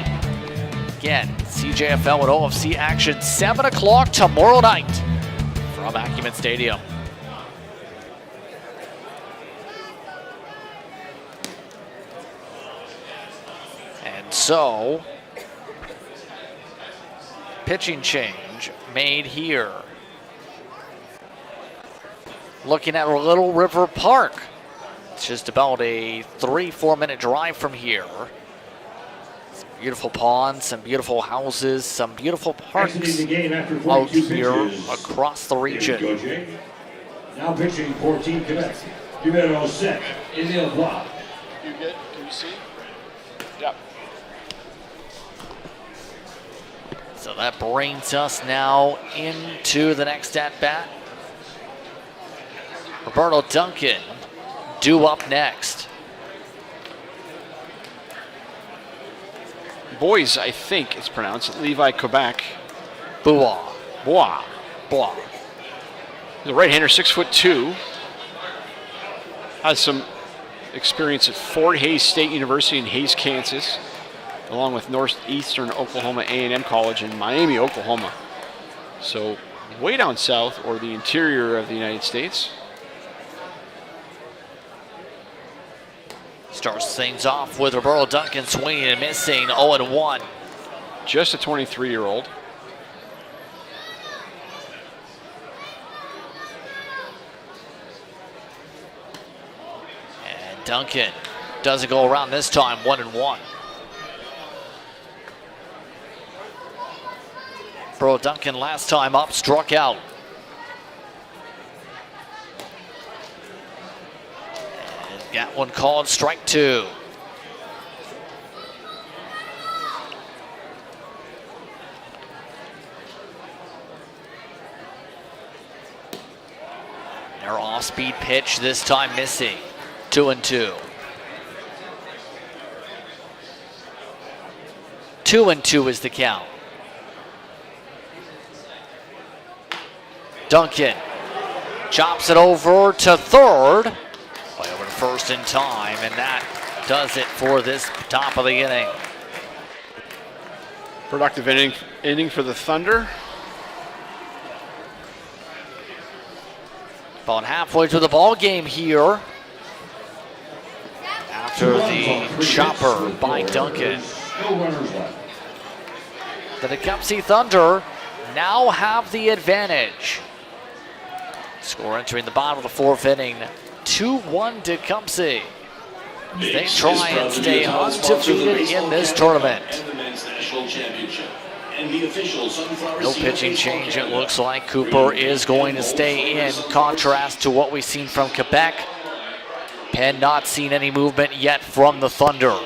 Again, CJFL with OFC action 7 o'clock tomorrow night from Acumen Stadium. And so, pitching change made here. Looking at Little River Park. It's just about a 3-4 minute drive from here. Some beautiful ponds, some beautiful houses, some beautiful parks out here across the region. Now pitching for Team Quebec, numero 7, Emile Blanc. You good? Can you see? Yep. So that brings us now into the next at-bat. Roberto Duncan due up next. Boys, I think it's pronounced Levi Quebec. Bois. Bois. Bois. The right-hander, 6'2", has some experience at Fort Hays State University in Hays, Kansas, along with Northeastern Oklahoma A&M College in Miami, Oklahoma. So way down south, or the interior of the United States. Starts things off with Roberto Duncan swinging and missing, 0-1. Just a 23-year-old. And Duncan doesn't go around this time, 1-1. Scarborough. Duncan last time up struck out. And got one called strike 2. Their off-speed pitch this time missing. 2-2. 2-2 is the count. Duncan chops it over to third. Play over to first in time, and that does it for this top of the inning. Productive inning for the Thunder. About halfway through the ball game here. After the chopper by Duncan. No runners left. The Tecumseh Thunder now have the advantage. Score entering the bottom of the 4th inning. 2-1 Tecumseh. They try and stay undefeated in this tournament. No pitching change, it looks like. Cooper is going to stay in, contrast to what we've seen from Quebec. Penn not seen any movement yet from the Thunder.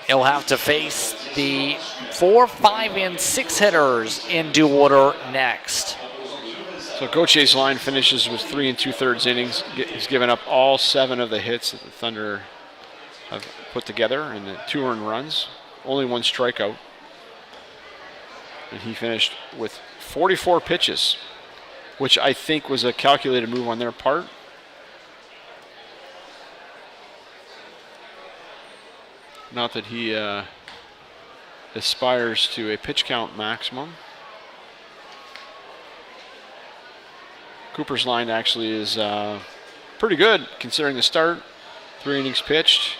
He'll have to face the 4, 5, and 6 hitters in due order next. So Gautier's line finishes with 3 2/3 innings. He's given up all 7 of the hits that the Thunder have put together and the 2 earned runs. Only 1 strikeout. And he finished with 44 pitches, which I think was a calculated move on their part. Not that he aspires to a pitch count maximum. Cooper's line actually is pretty good considering the start. 3 innings pitched,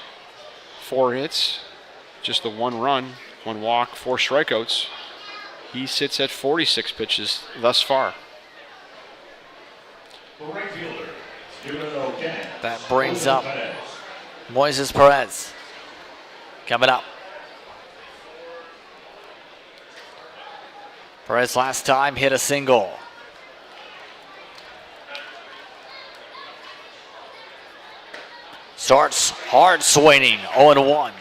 4 hits, just the 1 run, 1 walk, 4 strikeouts. He sits at 46 pitches thus far. That brings up Moises Perez. Coming up. Perez last time hit a single. Starts hard swinging, 0-1.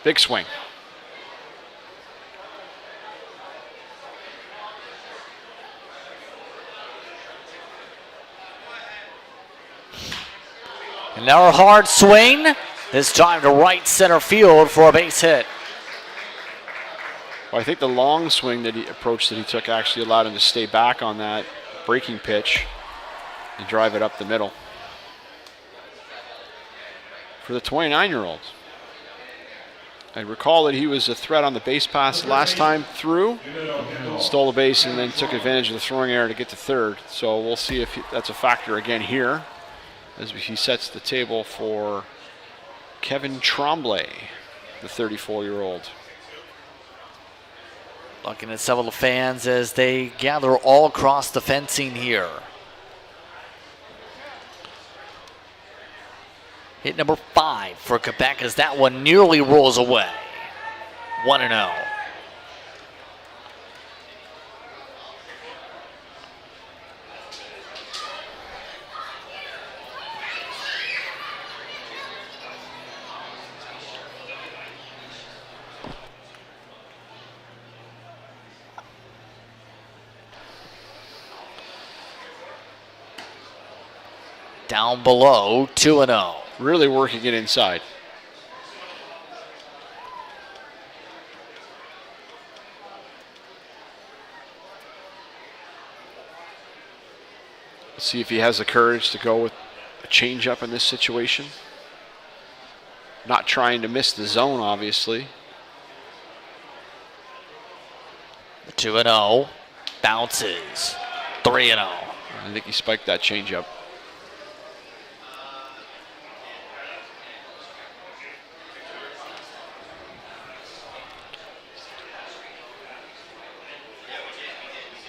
Big swing. And now a hard swing, this time to right center field for a base hit. Well, I think the long swing that he took actually allowed him to stay back on that breaking pitch and drive it up the middle. For the 29-year-old. I recall that he was a threat on the base pass last time through, stole a base and then took advantage of the throwing error to get to third. So we'll see if that's a factor again here as he sets the table for Kevin Tremblay, the 34-year-old. Looking at several fans as they gather all across the fencing here. Hit number 5 for Quebec as that one nearly rolls away. 1-0. Down below, 2-0. Really working it inside. Let's see if he has the courage to go with a changeup in this situation. Not trying to miss the zone, obviously. The 2-0 bounces. 3-0. I think he spiked that changeup.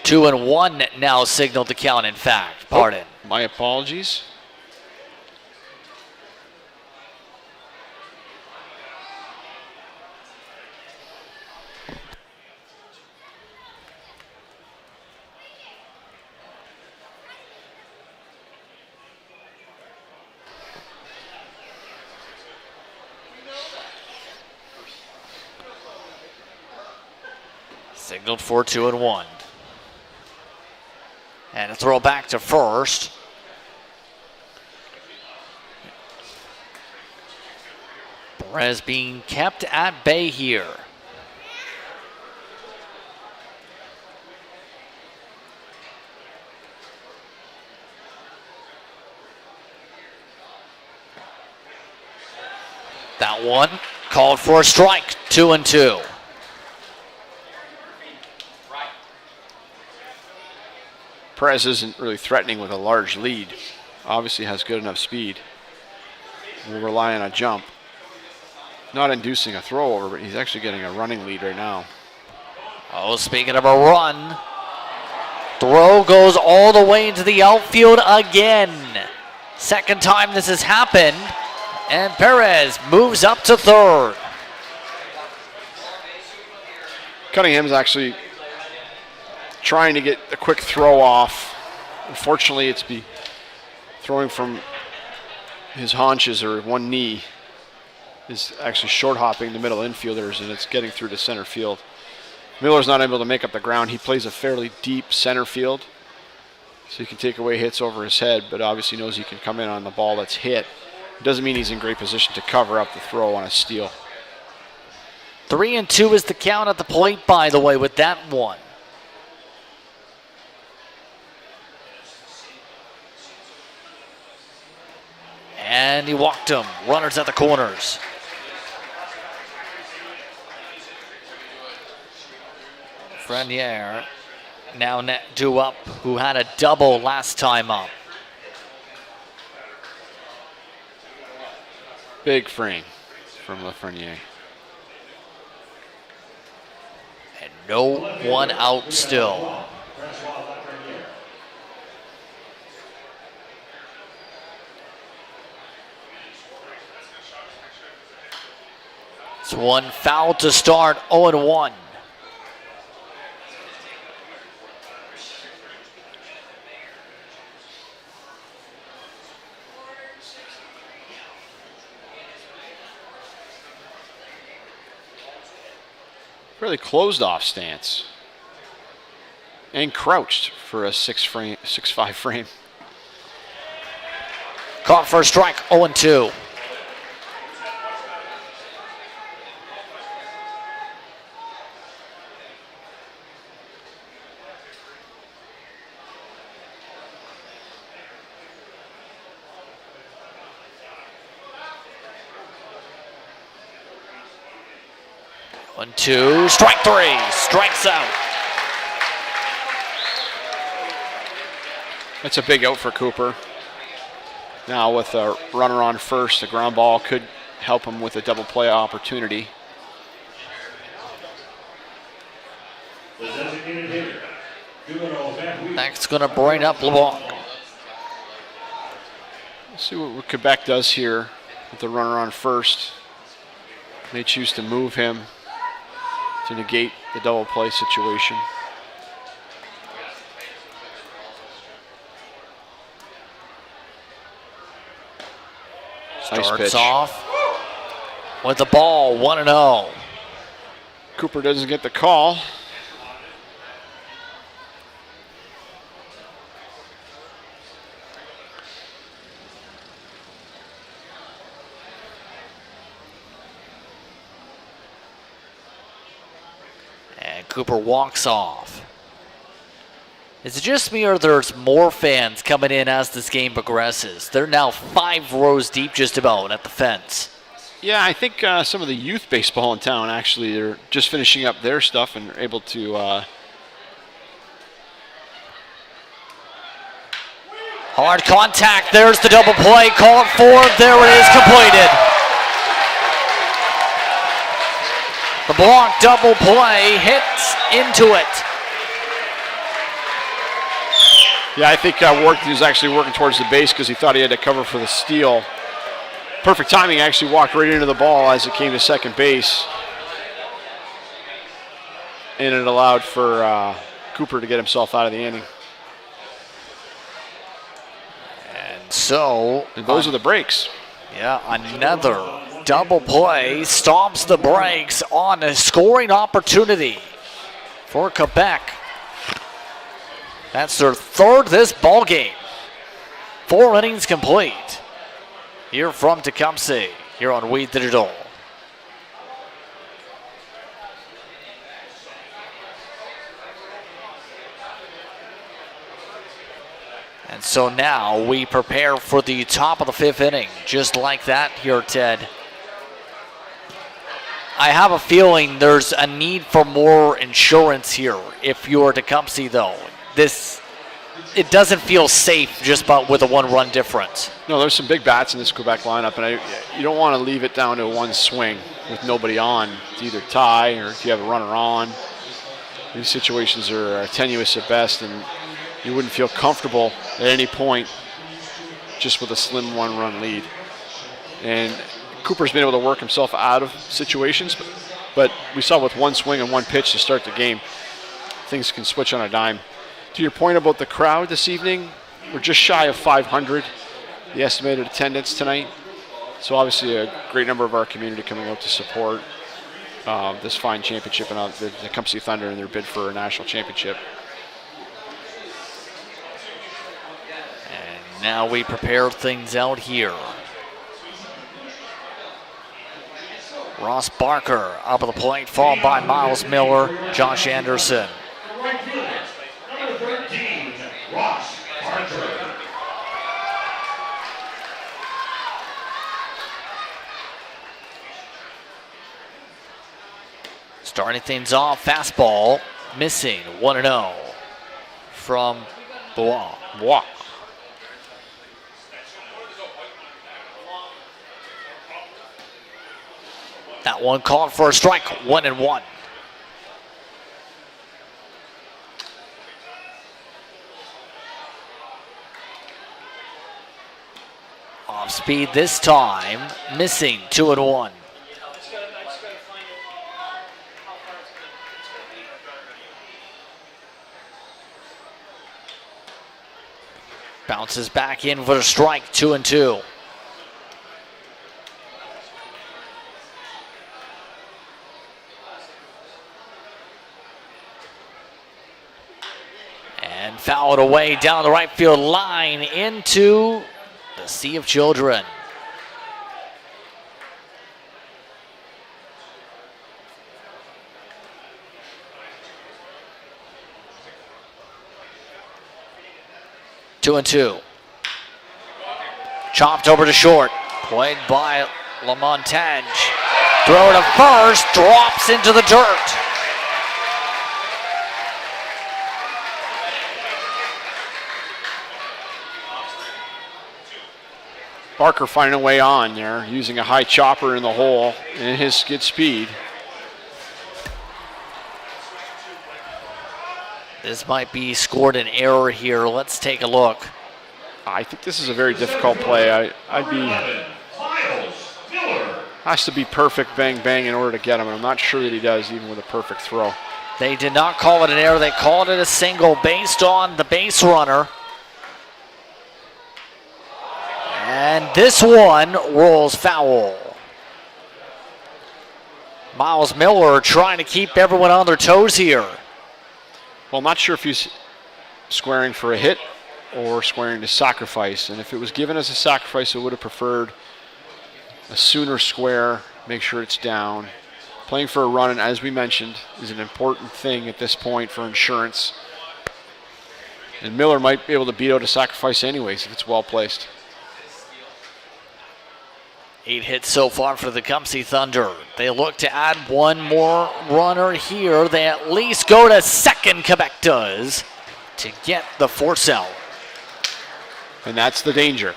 Two and 1 now signaled to count, in fact. Pardon. Oh, my apologies. Signaled for 2-1. And a throw back to first. Perez being kept at bay here. That one called for a strike, 2-2. Perez isn't really threatening with a large lead. Obviously has good enough speed. We'll rely on a jump. Not inducing a throw over, but he's actually getting a running lead right now. Oh, speaking of a run, throw goes all the way into the outfield again. Second time this has happened, and Perez moves up to third. Cunningham's actually trying to get a quick throw off. Unfortunately, it's throwing from his haunches or one knee. Is actually short hopping the middle infielders, and it's getting through to center field. Miller's not able to make up the ground. He plays a fairly deep center field, so he can take away hits over his head, but obviously knows he can come in on the ball that's hit. It doesn't mean he's in great position to cover up the throw on a steal. 3-2 is the count at the plate, by the way, with that one. And he walked him. Runners at the corners. Frenier now due up, who had a double last time up. Big frame from Lafreniere. And no one out still. It's one foul to start, 0-1. Really closed off stance. And crouched for a 6'5" frame. Caught for a strike, 0-2. One, two, strike three, strikes out. That's a big out for Cooper. Now with a runner on first, the ground ball could help him with a double play opportunity. That's going to bring up LeBlanc. Let's see what Quebec does here with the runner on first. They choose to move him to negate the double play situation. Nice Starts pitch. off with the ball, 1-0. Cooper doesn't get the call. And Cooper walks off. Is it just me, or there's more fans coming in as this game progresses? They're now 5 rows deep just about at the fence. Yeah, I think some of the youth baseball in town actually are just finishing up their stuff and are able to Hard contact, there's the double play, call it forward, there it is, completed. The block double play hits into it. Yeah, I think he was actually working towards the base because he thought he had to cover for the steal. Perfect timing, actually walked right into the ball as it came to second base. And it allowed for Cooper to get himself out of the inning. And so, And those are the breaks. yeah, another double play stops the brakes on a scoring opportunity for Quebec. That's their third this ball game. 4 innings complete. Here from Tecumseh, here on We Digital. And so now we prepare for the top of the 5th inning. Just like that here, Ted. I have a feeling there's a need for more insurance here if you're Tecumseh, though. It doesn't feel safe just with a 1-run difference. No, there's some big bats in this Quebec lineup, and you don't want to leave it down to one swing with nobody on to either tie or if you have a runner on. These situations are tenuous at best, and you wouldn't feel comfortable at any point just with a slim 1-run lead. And Cooper's been able to work himself out of situations, but we saw with 1 swing and 1 pitch to start the game, things can switch on a dime. To your point about the crowd this evening, we're just shy of 500, the estimated attendance tonight. So obviously a great number of our community coming out to support this fine championship and the Tecumseh Thunder in their bid for a national championship. And now we prepare things out here. Ross Barker up at the plate, followed by Miles Miller, Josh Anderson. Right fielder, number 13, Ross Barker. Starting things off, fastball, missing, 1-0 from Bois. That one called for a strike, 1-1. Off speed this time, missing, 2-1. Bounces back in for a strike, 2-2. And fouled away down the right field line into the Sea of Children. Two and two. Chopped over to short. Played by Lamontagne. Throw to first. Drops into the dirt. Barker finding a way on there, using a high chopper in the hole and his skid speed. This might be scored an error here. Let's take a look. I think this is a very difficult play. I'd be Miles Miller. has to be perfect bang bang in order to get him, and I'm not sure that he does even with a perfect throw. They did not call it an error. They called it a single based on the base runner. And this one rolls foul. Miles Miller trying to keep everyone on their toes here. Well, I'm not sure if he's squaring for a hit or squaring to sacrifice. And if it was given as a sacrifice, I would have preferred a sooner square, make sure it's down. Playing for a run, and as we mentioned, is an important thing at this point for insurance. And Miller might be able to beat out a sacrifice anyways if it's well placed. 8 hits so far for the Tecumseh Thunder. They look to add one more runner here. They at least go to second, Quebec does, to get the force out. And that's the danger.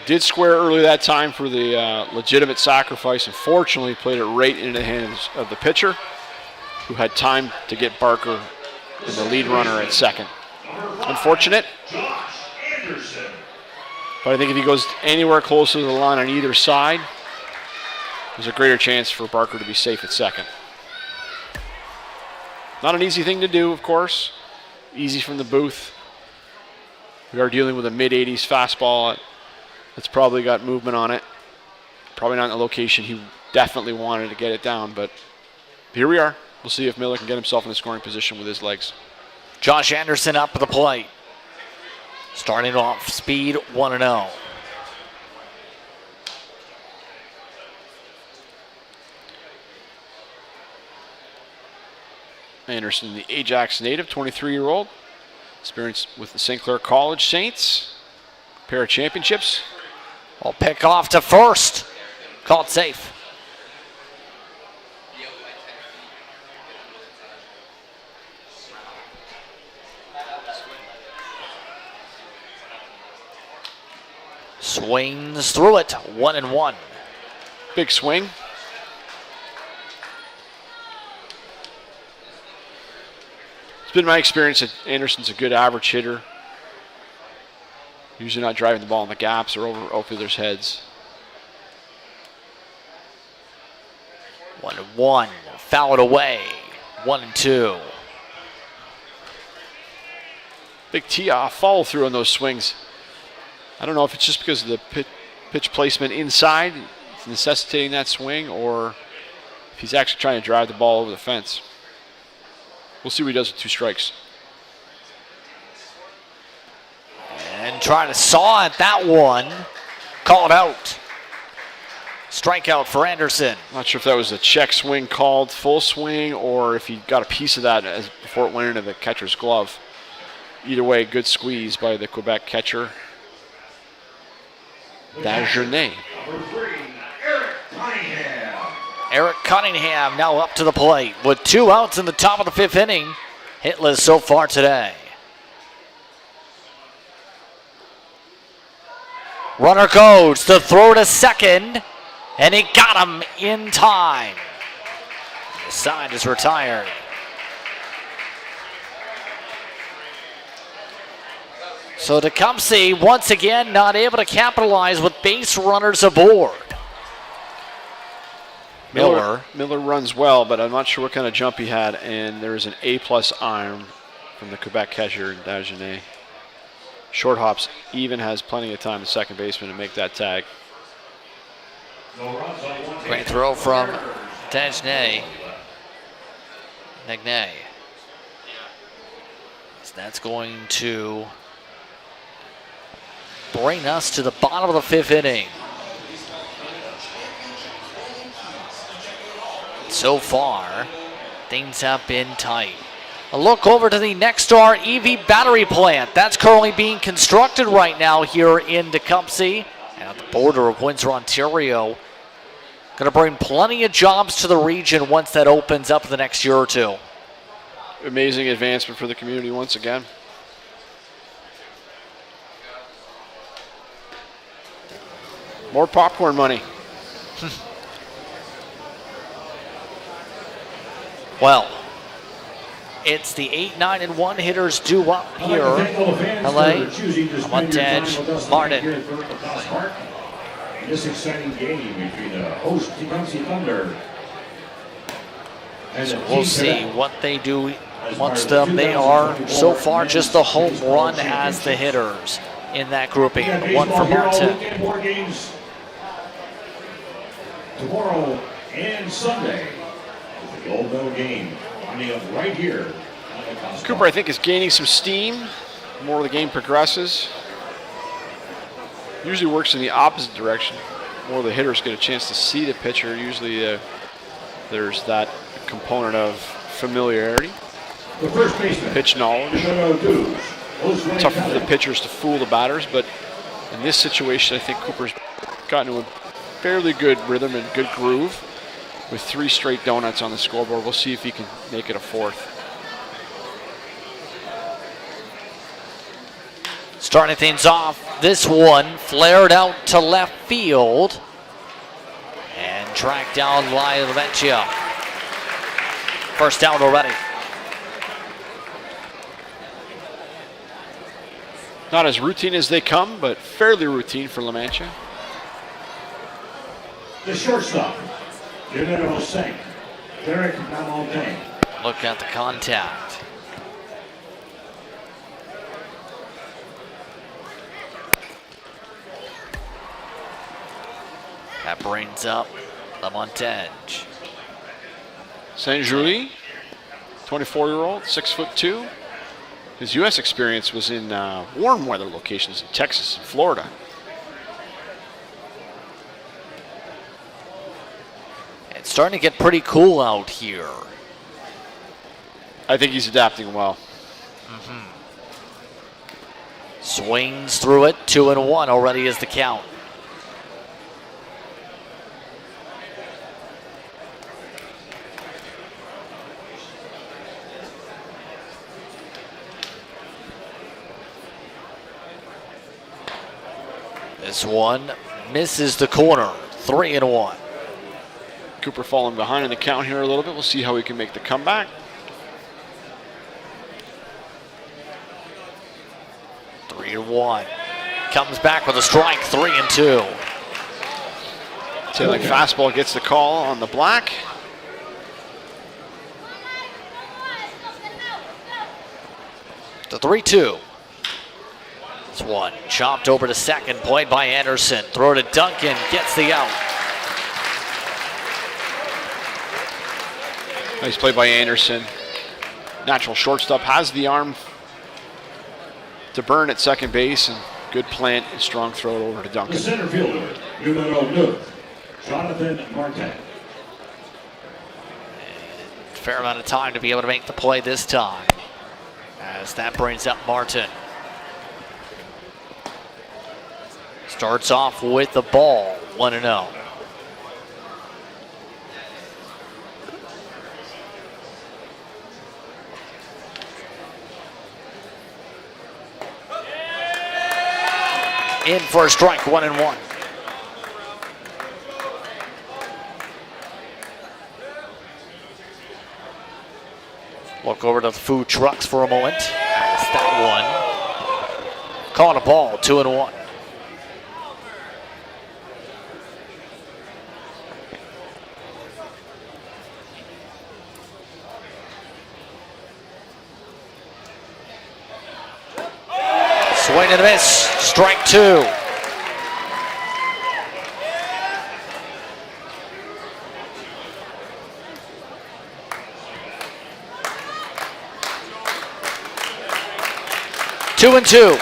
Did square early that time for the legitimate sacrifice. Unfortunately, played it right into the hands of the pitcher, who had time to get Barker and the lead runner at second. Unfortunate. But I think if he goes anywhere closer to the line on either side, there's a greater chance for Barker to be safe at second. Not an easy thing to do, of course. Easy from the booth. We are dealing with a mid-80s fastball that's probably got movement on it. Probably not in the location he definitely wanted to get it down, but here we are. We'll see if Miller can get himself in a scoring position with his legs. Josh Anderson up at the plate. Starting off speed 1-0. Anderson, the Ajax native, 23-year-old. Experience with the St. Clair College Saints. Pair of championships. Will pick off to first. Called safe. Swings through it, 1-1. Big swing. It's been my experience that Anderson's a good average hitter. Usually not driving the ball in the gaps or over outfielders' heads. 1-1, fouled away, 1-2. Big tee-off, follow through on those swings. I don't know if it's just because of the pitch placement inside, it's necessitating that swing, or if he's actually trying to drive the ball over the fence. We'll see what he does with 2 strikes. And trying to saw at that one. Called out. Strikeout for Anderson. Not sure if that was a check swing called full swing or if he got a piece of that before it went into the catcher's glove. Either way, good squeeze by the Quebec catcher. Dagenais. Number 3, Eric Cunningham. Eric Cunningham now up to the plate with 2 outs in the top of the 5th inning. Hitless so far today. Runner goes to throw to second, and he got him in time. The side is retired. So Tecumseh once again not able to capitalize with base runners aboard. Miller runs well, but I'm not sure what kind of jump he had, and there's an A+ arm from the Quebec catcher, Dagenais. Short hops even has plenty of time, the second baseman, to make that tag. Great throw from Dagenais. Nagnay. So that's going to bring us to the bottom of the 5th inning. So far, things have been tight. A look over to the Nexstar EV battery plant. That's currently being constructed right now here in Tecumseh and at the border of Windsor, Ontario. Going to bring plenty of jobs to the region once that opens up in the next year or 2. Amazing advancement for the community once again. More popcorn money. Well, it's the 8, 9, and 1 hitters due up here. LA, Montage, Martin. This exciting game between the host Tecumseh Thunder and So we'll see what they do amongst them. They are so far just the home run as the hitters in that grouping. 1 for Martin. 4 games tomorrow and Sunday. The Old Mill game coming up right here. Cooper, I think, is gaining some steam. The more the game progresses. Usually works in the opposite direction. The more the hitters get a chance to see the pitcher. Usually there's that component of familiarity, The first baseman, pitch knowledge. Tough for the pitchers to fool the batters, but in this situation, I think Cooper's gotten to a fairly good rhythm and good groove with 3 straight donuts on the scoreboard. We'll see if he can make it a 4th. Starting things off, this one flared out to left field and tracked down by Laventia. First down already. Not as routine as they come, but fairly routine for La Mancha. The shortstop, Leonardo Hossein, Derek Lamontagne. Look at the contact. That brings up Lamontagne. Saint-Julie 24-year-old, 6'2". His U.S. experience was in warm weather locations in Texas and Florida. It's starting to get pretty cool out here. I think he's adapting well. Swings through it, 2-1 already is the count. This one misses the corner, 3-1. Cooper falling behind in the count here a little bit. We'll see how he can make the comeback. 3-1. Comes back with a strike, 3-2. Tailing fastball gets the call on the black. The 3-2. This one chopped over to second, played by Anderson. Throw to Duncan, gets the out. Nice play by Anderson. Natural shortstop, has the arm to burn at second base, and good plant and strong throw over to The Duncan. center fielder, numero 9, Jonathan Martin. Fair amount of time to be able to make the play this time, as that brings up Martin. Starts off with the ball, 1-0. In for a strike, 1-1. Look over to the food trucks for a moment. As that one caught a ball, 2-1. Swing and a miss, strike 2. Two and two.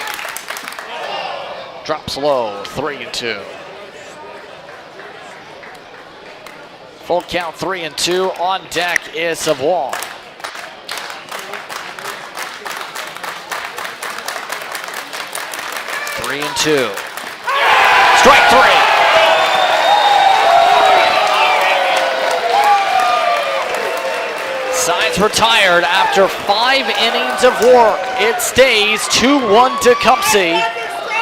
Drops low, 3-2. Full count, 3-2. On deck is Savoie. Three and two. Strike 3. Sides retired after 5 innings of work. It stays 2-1 Tecumseh.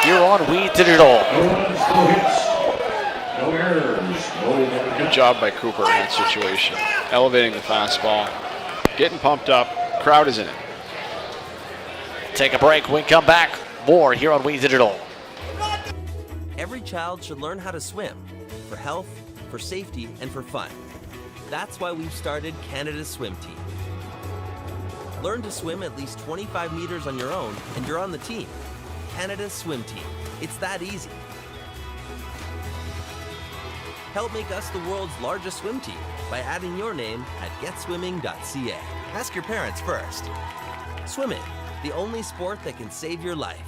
You're on We Digital. No runs, no hits, no errors, no Good job by Cooper in that situation. Elevating the fastball, getting pumped up. Crowd is in it. Take a break. When we come back, more here on We Digital. Every child should learn how to swim for health, for safety, and for fun. That's why we've started Canada's Swim Team. Learn to swim at least 25 meters on your own, and you're on the team. Canada's Swim Team. It's that easy. Help make us the world's largest swim team by adding your name at getswimming.ca. Ask your parents first. Swimming, the only sport that can save your life.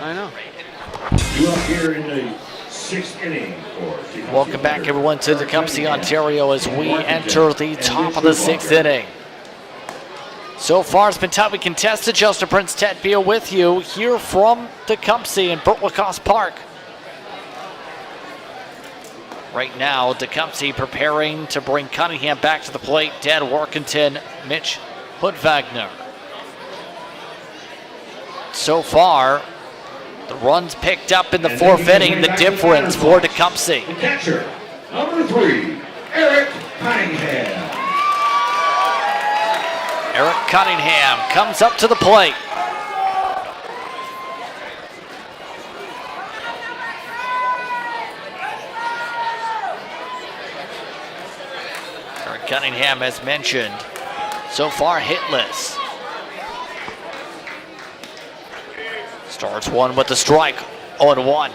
I know. You up here in the 6th inning for Tecumseh Welcome back, Thunder. everyone, to Tecumseh, Ontario, as we enter the top of the 6th inning. So far, it's been tightly contested. Justin Prince, Ted Beal with you here from Tecumseh in Burt Lacoste Park. Right now, Tecumseh preparing to bring Cunningham back to the plate. Dad Workington, Mitch Hood-Wagner. So far, the runs picked up in the 4th inning, the difference for Tecumseh. The catcher, number 3, Eric Cunningham. Eric Cunningham comes up to the plate. Eric Cunningham, as mentioned, so far hitless. Starts one with the strike, 0-1.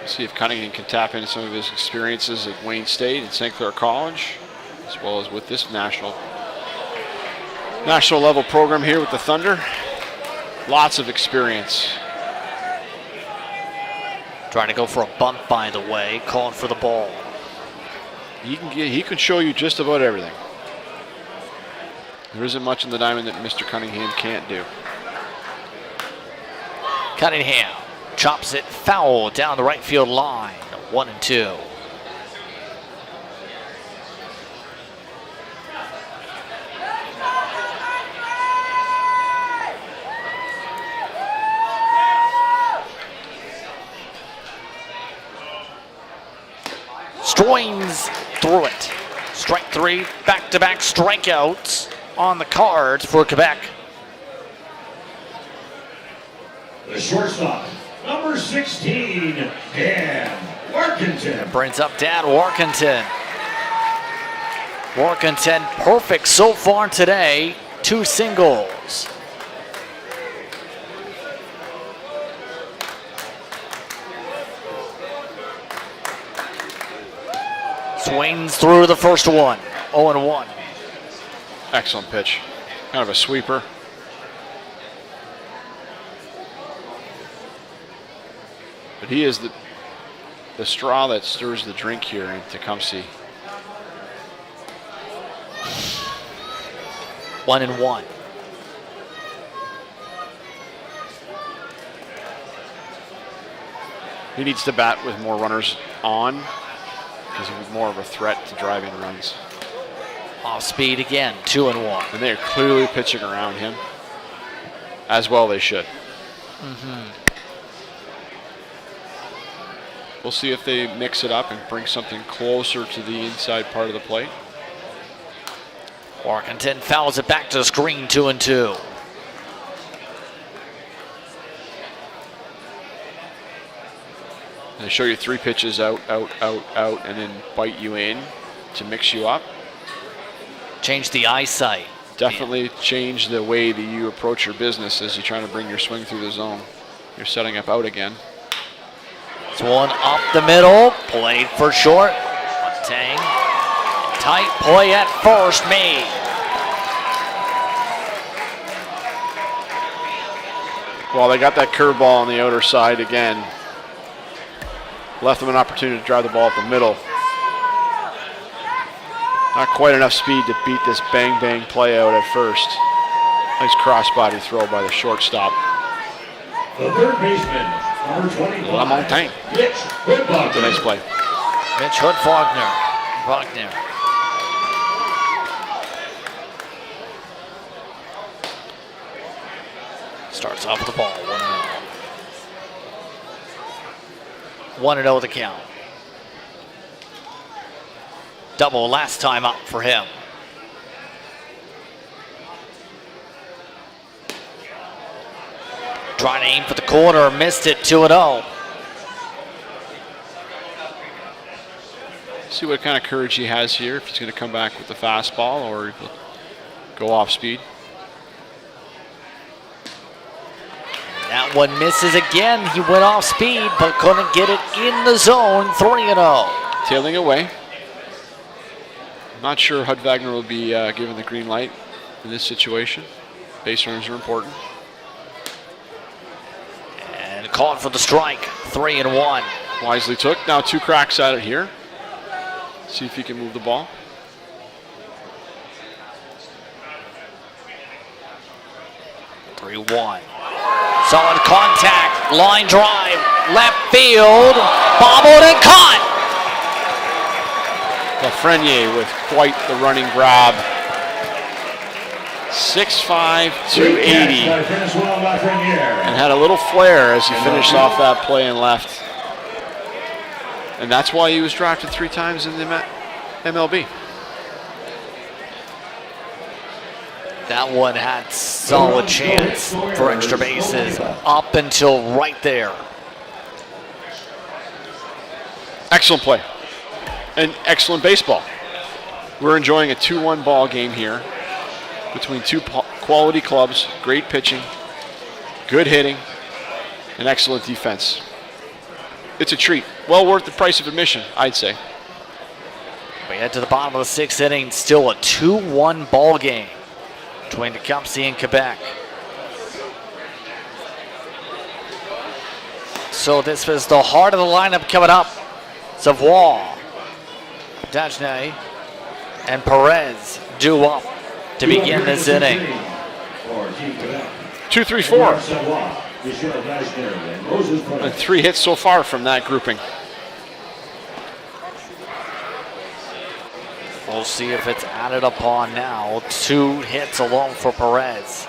See if Cunningham can tap into some of his experiences at Wayne State and St. Clair College, as well as with this national level program here with the Thunder. Lots of experience. Trying to go for a bunt, by the way, calling for the ball. He can show you just about everything. There isn't much in the diamond that Mr. Cunningham can't do. Cunningham chops it foul down the right field line, 1-2. Swings through it. Strike three, back-to-back strikeouts on the cards for Quebec. The shortstop, number 16, Dan Warkentin. Brings up Dan Warkentin. Warkentin perfect so far today, 2 singles. Swings through the first one, 0-1. Excellent pitch. Kind of a sweeper. But he is the straw that stirs the drink here in Tecumseh. 1-1. He needs to bat with more runners on, because he's more of a threat to driving runs. Off speed again, 2-1. And they're clearly pitching around him. As well they should. We'll see if they mix it up and bring something closer to the inside part of the plate. Warkentin fouls it back to the screen, 2-2. They show you 3 pitches out, out, out, out, and then bite you in to mix you up. Change the eyesight. Definitely change the way that you approach your business as you're trying to bring your swing through the zone. You're setting up out again. It's one up the middle, played for short. Tang, tight play at first, made. Well, they got that curveball on the outer side again. Left them an opportunity to drive the ball up the middle. Not quite enough speed to beat this bang-bang play out at first. Nice cross-body throw by the shortstop. The third baseman, number 25, Lamontagne. Mitch That's a Hoodbogner. nice play. Mitch Hoodbogner. Starts off with the ball, 1-0. 1-0 the count. Double last time up for him. Trying to aim for the corner, missed it, 2-0. See what kind of courage he has here, if he's going to come back with the fastball or if he'll go off speed. That one misses again. He went off speed, but couldn't get it in the zone, 3-0. Tailing away. Not sure Hoodbogner will be given the green light in this situation. Base runners are important. And caught for the strike, 3-1. Wisely took. Now 2 cracks at it here. See if he can move the ball. (3-1). Solid contact, line drive, left field, bobbled and caught. Lafreniere with quite the running grab. 6'5", 280. And had a little flare as he finished off that play and left. And that's why he was drafted 3 times in the MLB. That one had solid chance for extra bases up until right there. Excellent play and excellent baseball. We're enjoying a 2-1 ball game here between two quality clubs. Great pitching, good hitting, and excellent defense. It's a treat. Well worth the price of admission, I'd say. We head to the bottom of the 6th inning. Still a 2-1 ball game between Tecumseh and Quebec. So this is the heart of the lineup coming up. Savoie, Dagenet, and Perez due up to begin this inning. 2-3-4. And 3 hits so far from that grouping. We'll see if it's added upon now. 2 hits alone for Perez.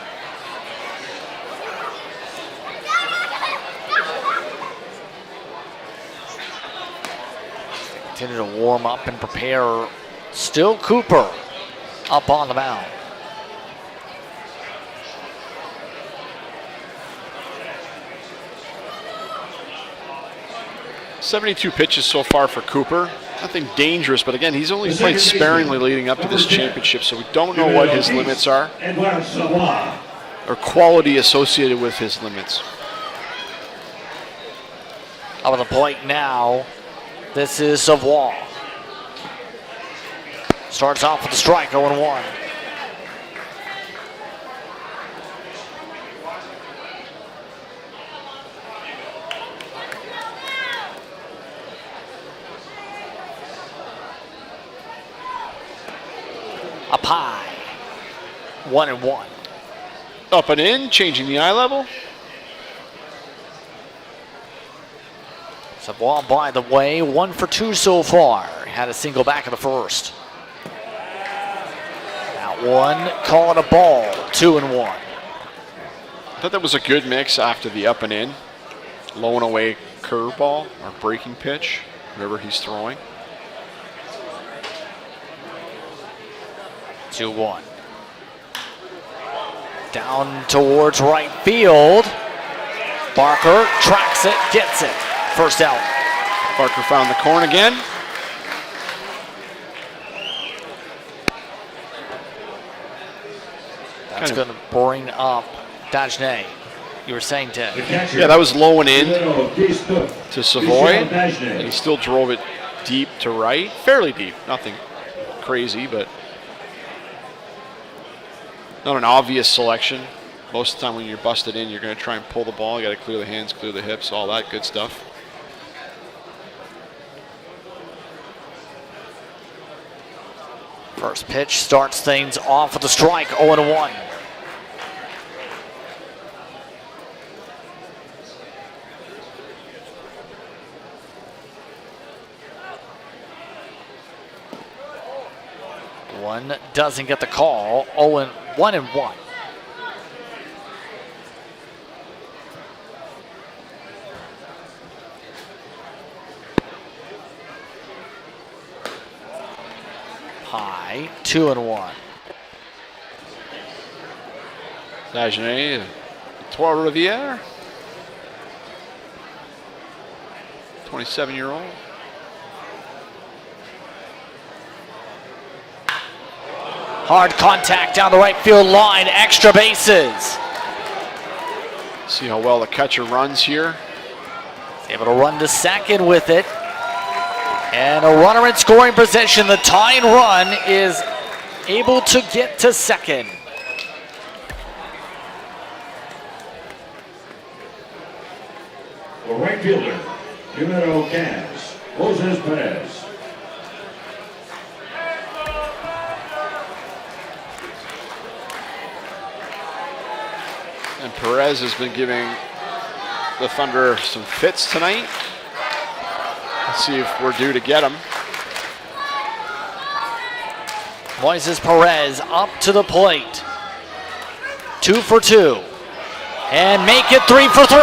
Continue to warm up and prepare. Still Cooper up on the mound. .72 pitches so far for Cooper. Nothing dangerous, but again, he's only played sparingly leading up to this championship, so we don't know what his limits are or quality associated with his limits. Up on the plate now. This is Savoie. Starts off with a strike, 0-1. Up high. 1-1. Up and in, changing the eye level. Savoie, by the way, 1 for 2 so far. Had a single back in the first. Out 1, call it a ball. 2-1. I thought that was a good mix after the up and in. Low and away curveball or breaking pitch, whatever he's throwing. 2-1. Down towards right field. Barker tracks it, gets it. First out. Barker found the corn again. That's going to bring up Dagenet. You were saying, Ted. Yeah, that was low and in to Savoie, and he still drove it deep to right. Fairly deep, nothing crazy, but not an obvious selection. Most of the time when you're busted in, you're going to try and pull the ball. You got to clear the hands, clear the hips, all that good stuff. First pitch starts things off with a strike, 0-1. One doesn't get the call, 1-1. High, 2-1. Dagenet, Trois Rivières, 27-year-old. Hard contact down the right field line, extra bases. See how well the catcher runs here. Able to run to second with it. And a runner in scoring position. The tying run is able to get to second. The right fielder, numero 15, Jose Perez. And Perez has been giving the Thunder some fits tonight. Let's see if we're due to get him. Moises Perez up to the plate. 2 for 2. And make it 3 for 3.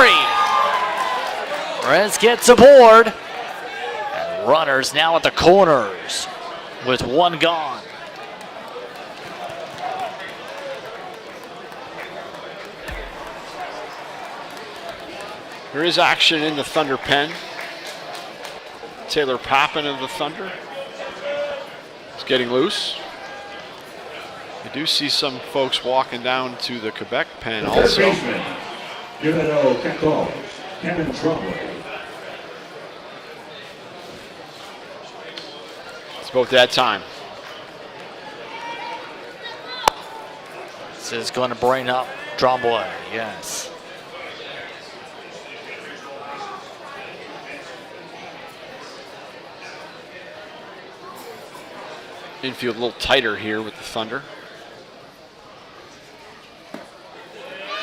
Perez gets aboard. And runners now at the corners with one gone. There is action in the Thunder pen. Taylor Pappin of the Thunder is getting loose. I do see some folks walking down to the Quebec pen also. Kevin Trombley. It's about that time. This is going to bring up Trombley, yes. Infield a little tighter here with the Thunder.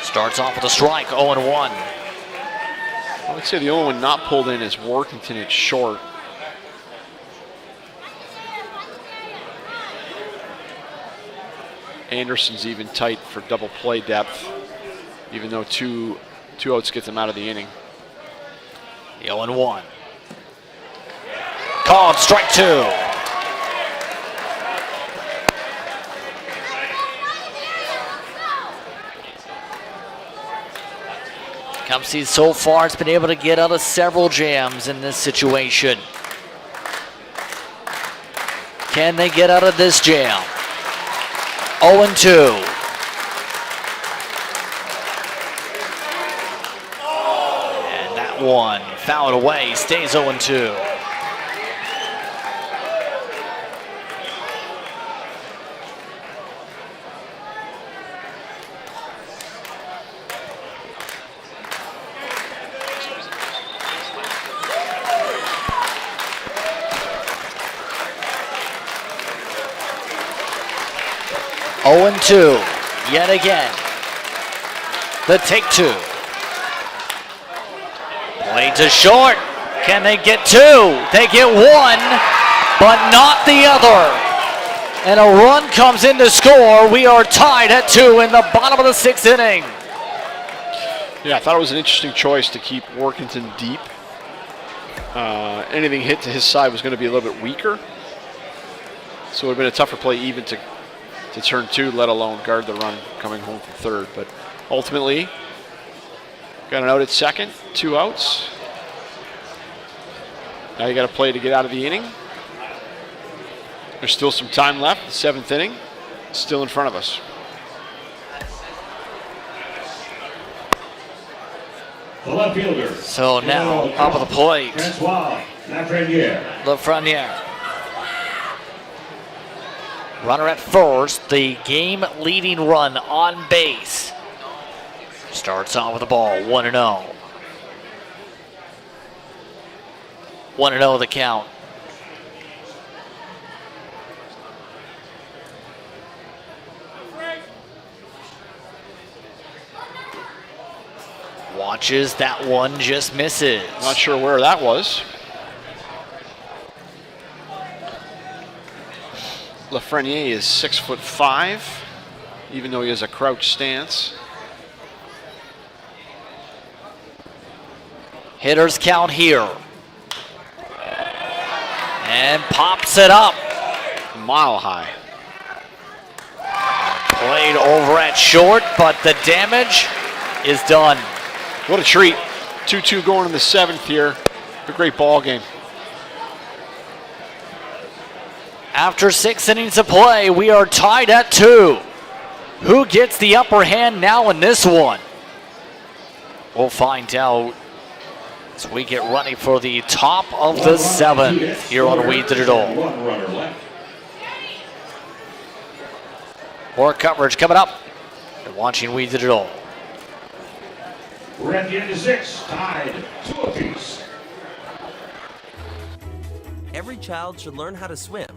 Starts off with a strike, 0-1. I would say the only one not pulled in is Workington at short. Anderson's even tight for double play depth, even though two outs gets him out of the inning. The 0-1. Called strike 2. Tecumseh so far has been able to get out of several jams in this situation. Can they get out of this jam? 0-2. And that one fouled away, stays 0-2. And 2, yet again. The take 2. Play to short. Can they get 2? They get 1, but not the other. And a run comes in to score. We are tied at 2 in the bottom of the 6th inning. Yeah, I thought it was an interesting choice to keep Workington deep. Anything hit to his side was going to be a little bit weaker. So it would have been a tougher play even to turn 2, let alone guard the run coming home from third. But ultimately, got an out at second, 2 outs. Now you got to play to get out of the inning. There's still some time left. The 7th inning still in front of us. The left fielder. So now up at the plate. Francois Lafreniere. Lafreniere. Runner at first, the game-leading run on base. Starts off with the ball, 1-0. 1-0 the count. Watches that one, just misses. Not sure where that was. Lafreniere is 6'5", even though he has a crouch stance. Hitters count here. And pops it up. Mile high. Played over at short, but the damage is done. What a treat. 2-2 going in the 7th here. A great ball game. After 6 innings of play, we are tied at 2. Who gets the upper hand now in this one? We'll find out as we get ready for the top of the 7th here on We Did It All. More coverage coming up. You're watching We Did It All. We're at the end of 6, tied 2 apiece. Every child should learn how to swim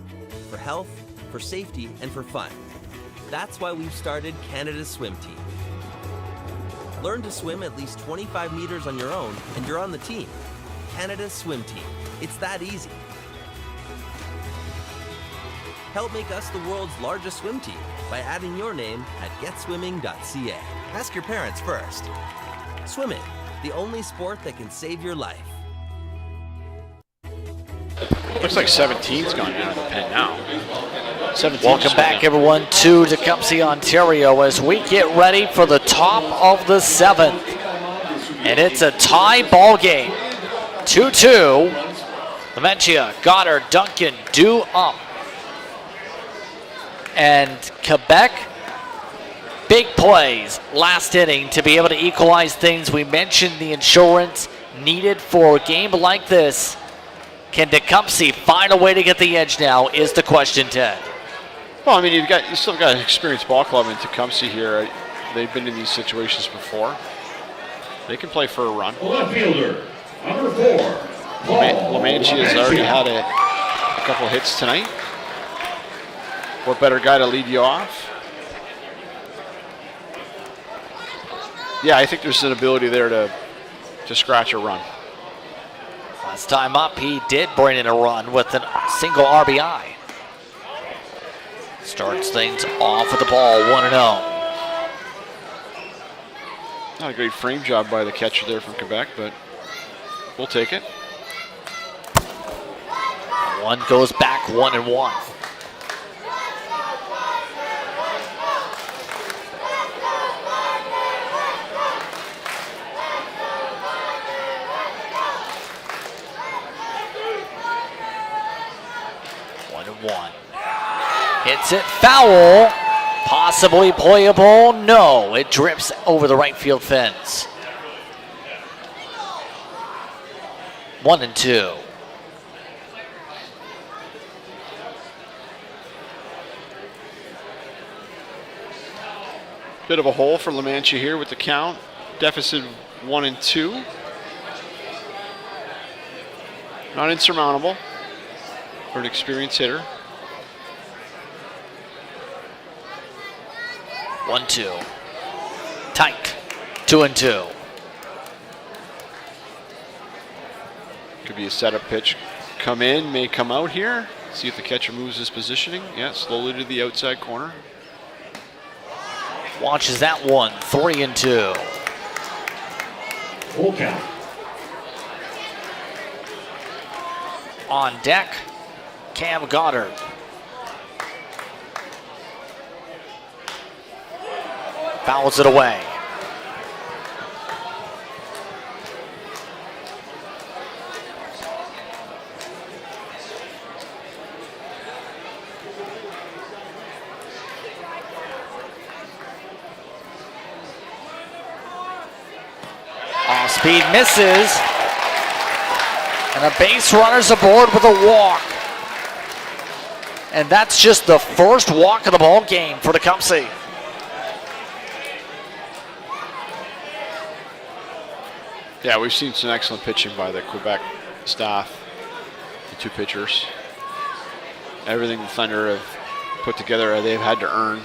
for health, for safety, and for fun. That's why we've started Canada's Swim Team. Learn to swim at least 25 meters on your own, and you're on the team. Canada's Swim Team. It's that easy. Help make us the world's largest swim team by adding your name at getswimming.ca. Ask your parents first. Swimming, the only sport that can save your life. Looks like 17's gone down to the pen now. 17. Welcome back, everyone, to Tecumseh, Ontario, as we get ready for the top of the 7th. And it's a tie ball game. 2-2. Lamentia, Goddard, Duncan, due up. And Quebec, big plays last inning to be able to equalize things. We mentioned the insurance needed for a game like this. Can Tecumseh find a way to get the edge now is the question, Ted. Well, I mean, you still got an experienced ball club in Tecumseh here. They've been in these situations before. They can play for a run. Left fielder, number 4. Lamantia has already had a couple hits tonight. What better guy to lead you off? Yeah, I think there's an ability there to scratch a run. Last time up, he did bring in a run with a single RBI. Starts things off with the ball, 1-0. Not a great frame job by the catcher there from Quebec, but we'll take it. One goes back, 1-1. Hits it foul. Possibly playable. No, it drips over the right field fence. 1-2. Bit of a hole for Lamantia here with the count. Deficit 1-2. Not insurmountable for an experienced hitter. 1-2. Tight. 2-2. Could be a setup pitch. Come in, may come out here. See if the catcher moves his positioning. Yeah, slowly to the outside corner. Watches that one. 3-2. Full count. On deck, Cam Goddard. Fouls it away. Off speed misses. And a base runner's aboard with a walk. And that's just the first walk of the ball game for Tecumseh. Yeah, we've seen some excellent pitching by the Quebec staff, the two pitchers. Everything the Thunder have put together, they've had to earn.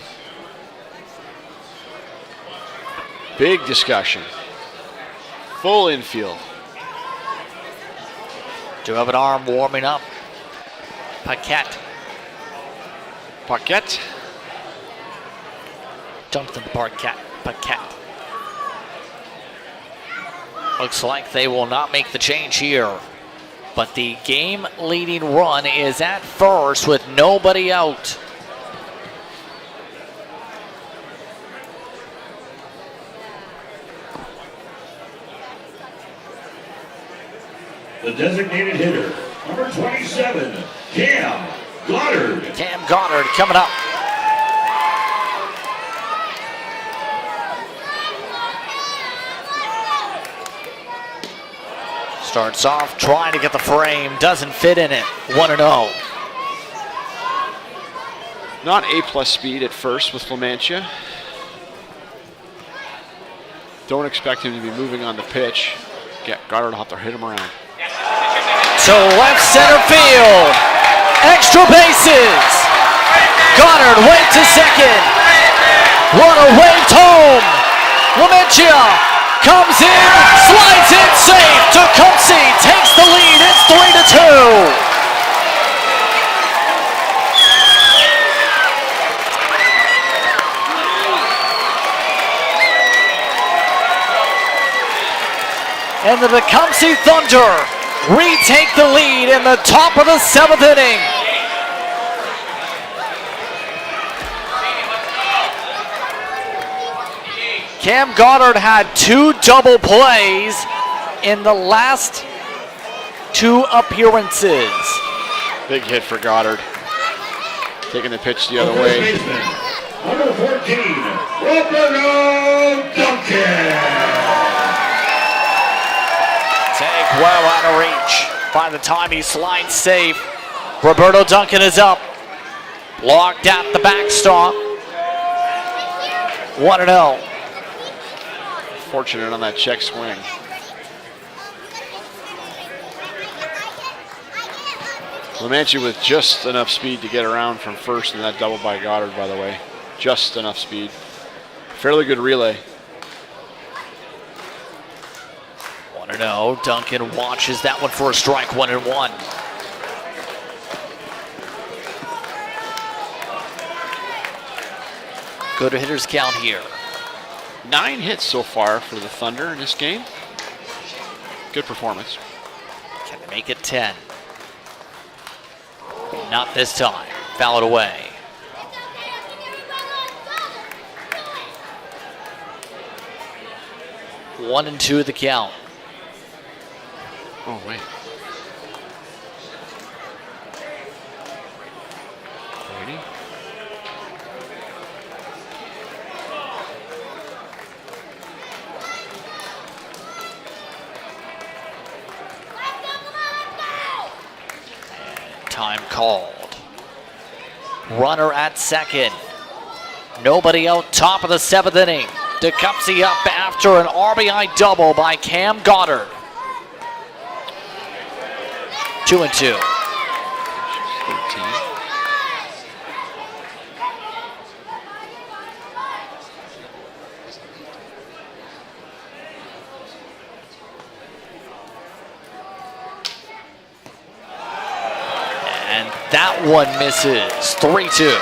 Big discussion. Full infield. Do have an arm warming up. Paquette. Paquette. Jonathan Paquette. Looks like they will not make the change here. But the game-leading run is at first with nobody out. The designated hitter, number 27, Cam Goddard. Cam Goddard coming up. Starts off trying to get the frame, doesn't fit in it. 1-0. Not A-plus speed at first with Lamantia. Don't expect him to be moving on the pitch. Goddard will have to hit him around. To left center field. Extra bases. Goddard went to second. Runner waved home. Lamantia comes in, slides in safe. Tecumseh takes the lead. It's 3-2. And the Tecumseh Thunder retake the lead in the top of the 7th inning. Cam Goddard had 2 double plays in the last 2 appearances. Big hit for Goddard. Taking the pitch the other First way. baseman, number 14, Roberto Duncan. Take well out of reach. By the time he slides safe, Roberto Duncan is up. Blocked at the backstop. 1-0. Fortunate on that check swing. Lamanchi with just enough speed to get around from first, and that double by Goddard, by the way. Just enough speed. Fairly good relay. 1-0. Duncan watches that one for a strike. 1-1. Good hitters count here. 9 hits so far for the Thunder in this game. Good performance. Can they make it 10? Not this time. Foul it away. One and 2 the count. Oh, wait. Ready? Time called. Runner at second. Nobody out, top of the 7th inning. Tecumseh up after an RBI double by Cam Goddard. 2-2. 13. And that one misses. 3-2.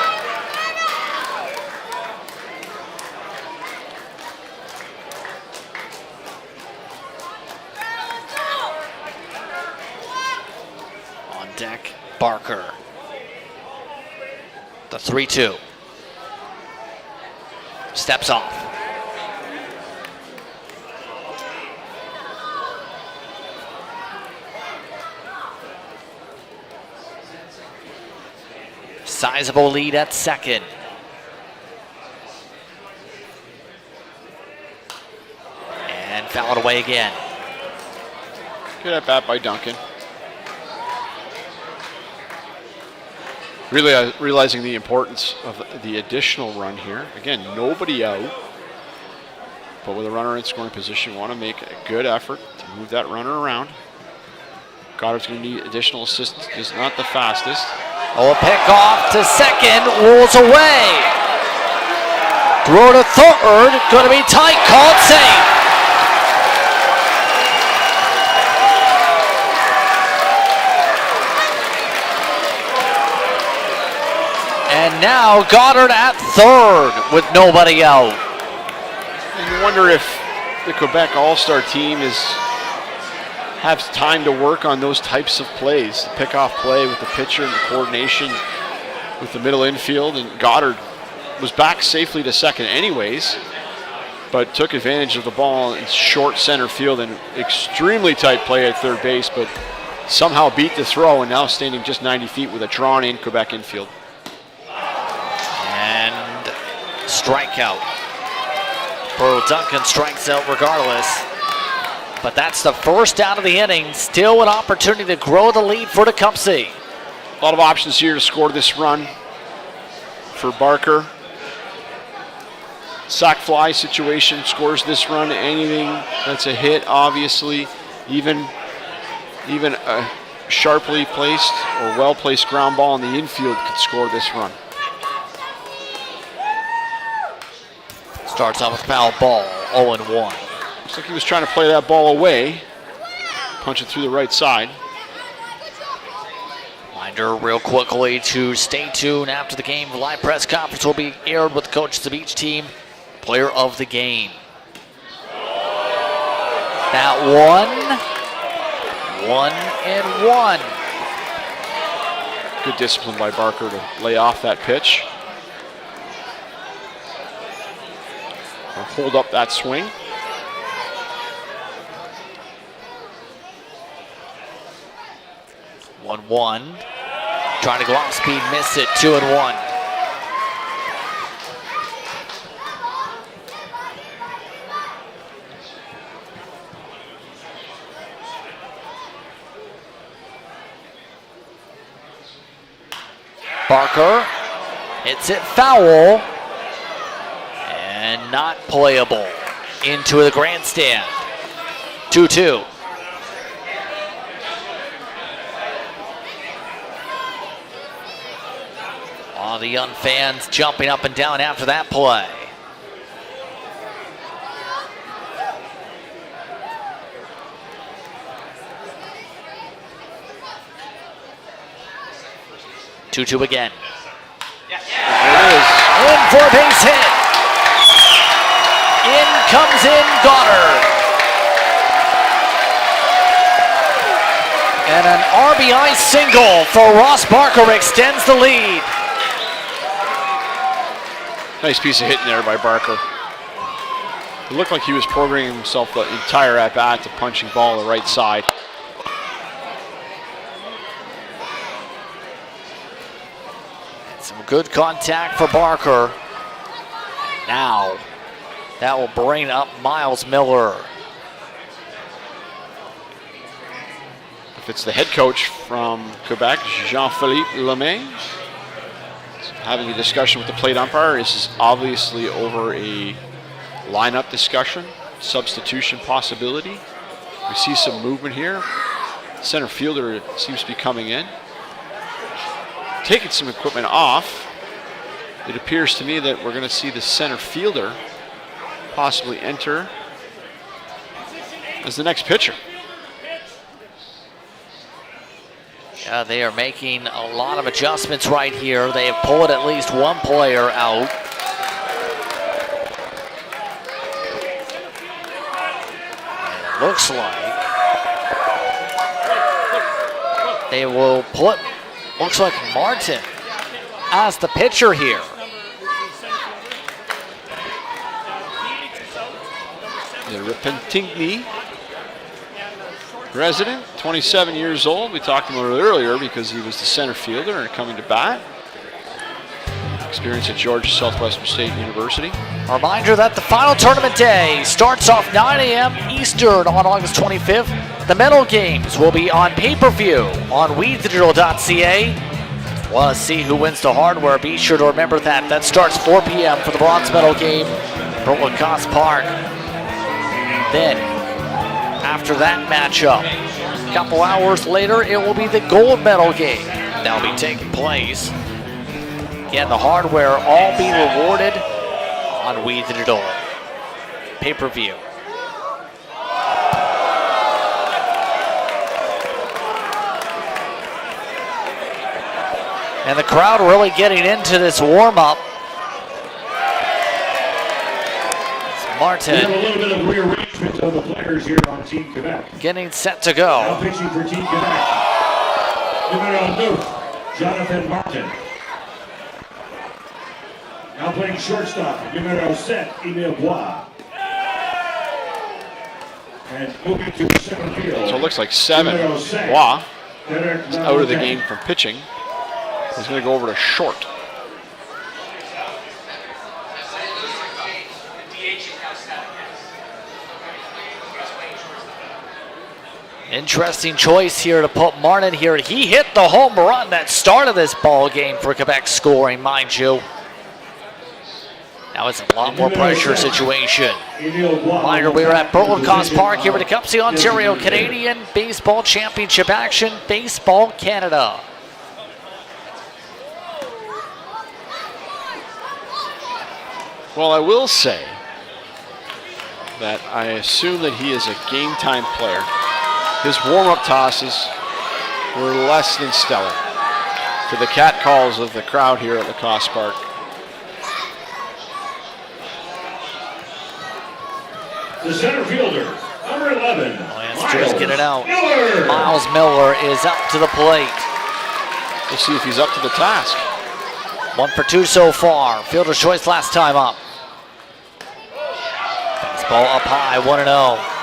On deck, Barker. The 3-2. Steps off. Sizable lead at second. And foul it away again. Good at bat by Duncan. Really realizing the importance of the additional run here. Again, nobody out. But with a runner in scoring position, want to make a good effort to move that runner around. Goddard's going to need additional assistance. He's not the fastest. Oh, a pick off to second, rolls away. Throw to third, going to be tight, called safe. And now Goddard at third with nobody out. And you wonder if the Quebec All-Star team has time to work on those types of plays, the pick-off play with the pitcher and the coordination with the middle infield. And Goddard was back safely to second anyways, but took advantage of the ball in short center field and extremely tight play at third base, but somehow beat the throw and now standing just 90 feet with a drawn-in Quebec infield. And strikeout. Burl Duncan strikes out regardless. But that's the first out of the inning. Still an opportunity to grow the lead for Tecumseh. A lot of options here to score this run for Barker. Sack fly situation, scores this run. Anything that's a hit, obviously. Even a sharply placed or well-placed ground ball in the infield could score this run. Starts off with foul ball, 0-1. Looks like he was trying to play that ball away. Punch it through the right side. Reminder real quickly to stay tuned after the game. The live press conference will be aired with the coaches of each team. Player of the game. That 1-1. Good discipline by Barker to lay off that pitch. hold up that swing. One. Trying to go off speed, missed it. 2-1. Barker hits it foul and not playable into the grandstand. 2-2. All the young fans jumping up and down after that play. Two again. There it is. In for a base hit. In comes in Goddard. And an RBI single for Ross Barker extends the lead. Nice piece of hitting there by Barker. It looked like he was programming himself the entire at-bat to punching ball on the right side. Some good contact for Barker. Now, that will bring up Miles Miller. If it's the head coach from Quebec, Jean-Philippe Lemay, having a discussion with the plate umpire. This is obviously over a lineup discussion, substitution possibility. We see some movement here. Center fielder seems to be coming in. Taking some equipment off. It appears to me that we're going to see the center fielder possibly enter as the next pitcher. Yeah, they are making a lot of adjustments right here. They have pulled at least one player out. And it looks like they will put, looks like Martin as the pitcher here. The Repentigny resident, 27 years old. We talked about it earlier because he was the center fielder and coming to bat. Experience at Georgia Southwestern State University. A reminder that the final tournament day starts off 9 a.m. Eastern on August 25th. The medal games will be on pay-per-view on weedigital.ca. Want to see who wins the hardware? Be sure to remember that. That starts 4 p.m. for the bronze medal game at Lacoste Park. Then, after that matchup, a couple hours later, it will be the gold medal game that will be taking place. Again, the hardware all being rewarded on We Digital pay-per-view. And the crowd really getting into this warm-up. Martin. We have a little bit of rearrangement of the players here on Team Quebec. Getting set to go. Now pitching for Team Quebec. Numero 9, Jonathan Martin. Now playing shortstop, numero 7, Emile Bois. And moving to center field. So it looks like 7. Bois is out of the game from pitching. He's going to go over to short. Interesting choice here to put Martin here. He hit the home run that started this ball game for Quebec scoring, mind you. Now it's a lot more pressure situation. Reminder, we're at Lacoste Park here at the Tecumseh, Ontario Canadian Baseball Championship action, Baseball Canada. Well, I will say that I assume that he is a game time player. His warm-up tosses were less than stellar to the catcalls of the crowd here at Lacoste Park. The center fielder, number 11. Lance just get it out. Miles Miller is up to the plate. We'll see if he's up to the task. 1 for 2 so far. Fielder's choice last time up. Fastball up high, 1-0.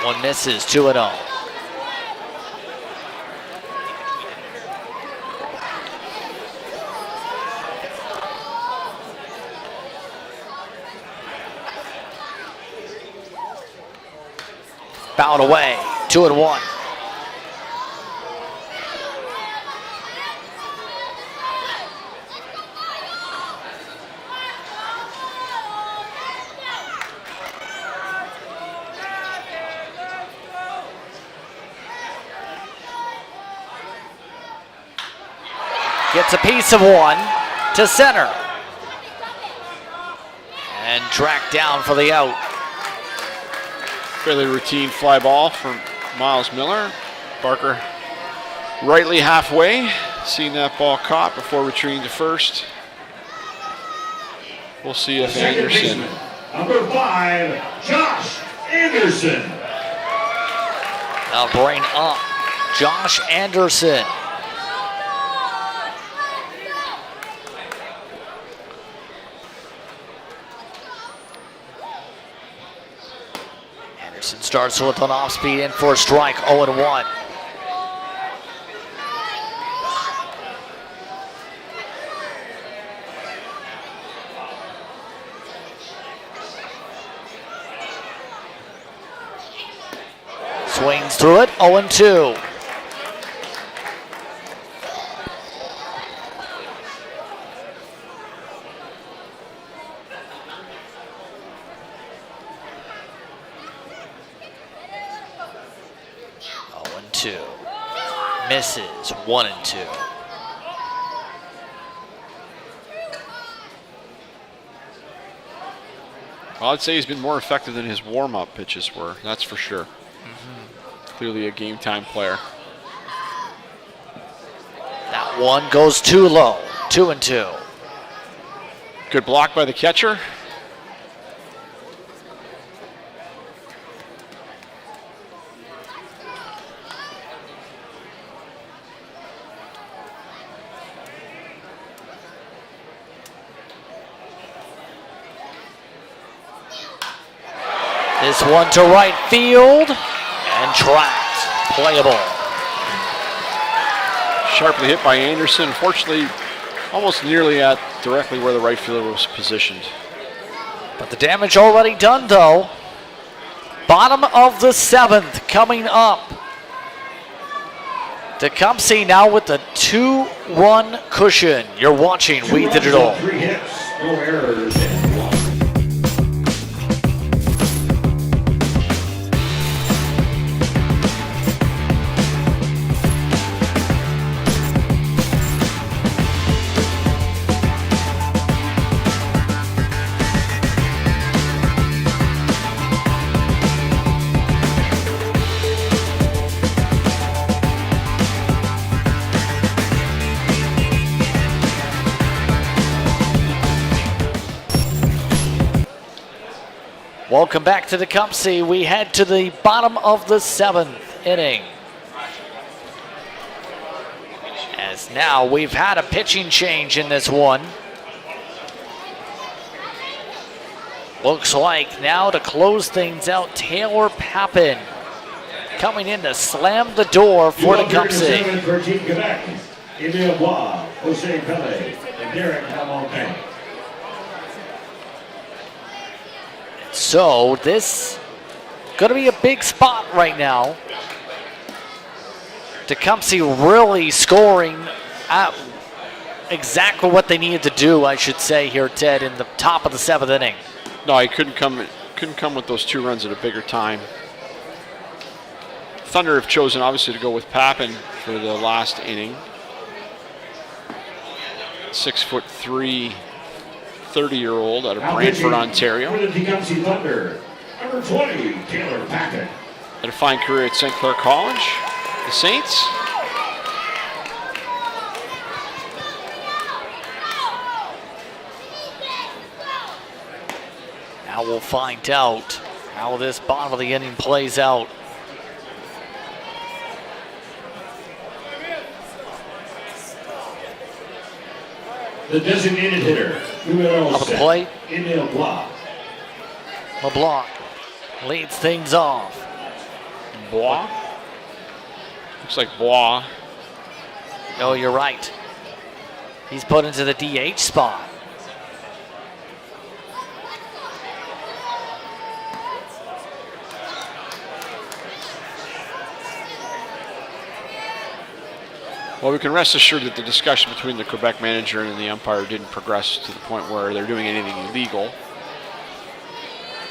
One misses, 2-0. Fouled away, 2-1. Gets a piece of one to center. And tracked down for the out. Fairly routine fly ball from Miles Miller. Barker rightly halfway, seeing that ball caught before retreating to first. We'll see if Anderson. Number 5, Josh Anderson. Now bring up Josh Anderson. Anderson starts with an off-speed in for a strike, 0-1. Swings through it, 0-2. Misses, 1-2. Well, I'd say he's been more effective than his warm-up pitches were, that's for sure. Clearly a game-time player. That one goes too low, 2-2. Good block by the catcher. This one to right field and tracked, playable. Sharply hit by Anderson. Unfortunately, almost nearly at directly where the right fielder was positioned. But the damage already done though. Bottom of the 7th coming up. Tecumseh now with the 2-run cushion. You're watching We Digital. 3 hits, no errors. Welcome back to Tecumseh. We head to the bottom of the 7th inning. As now we've had a pitching change in this one. Looks like now to close things out, Taylor Pappin coming in to slam the door for Tecumseh. For Team Quebec, Emile Bois, Jose Pele, and Derek Hamilton. So this going to be a big spot right now. Tecumseh really scoring at exactly what they needed to do, I should say here, Ted, in the top of the 7th inning. No, he couldn't come with those 2 runs at a bigger time. Thunder have chosen obviously to go with Pappin for the last inning. 6'3", 30-year-old out of Brantford, Ontario. For the Tecumseh Thunder, number 20, Taylor Pappin. Had a fine career at St. Clair College, the Saints. Now we'll find out how this bottom of the inning plays out. The designated hitter, numero Up at the plate. Emil Blah. LeBlanc leads things off. Bois. Looks like Bois. Oh, you're right. He's put into the DH spot. Well, we can rest assured that the discussion between the Quebec manager and the umpire didn't progress to the point where they're doing anything illegal.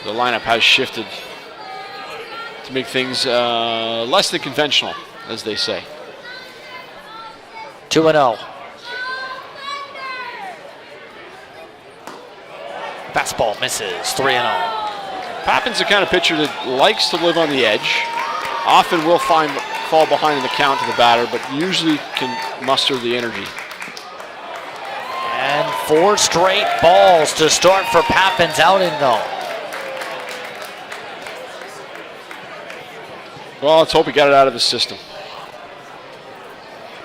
The lineup has shifted to make things less than conventional, as they say. 2-0. Fastball misses. 3-0. Pappin's the kind of pitcher that likes to live on the edge. Often will fall behind in the count to the batter, but usually can muster the energy. And 4 straight balls to start for Pappin's outing though. Well, let's hope he got it out of his system.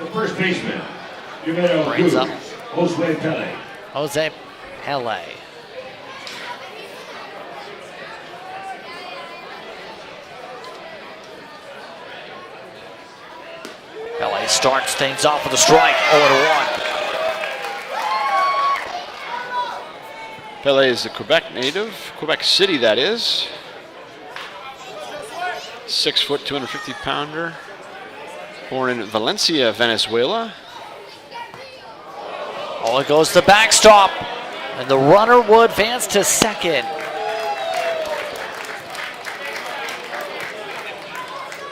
The first baseman, numero Brings up. Jose Pele. Jose Pele. Pele starts things off with a strike, 0-1. Pele is a Quebec native, Quebec City that is. 6 foot, 250 pounder. Born in Valencia, Venezuela. Oh, it goes to backstop. And the runner will advance to second.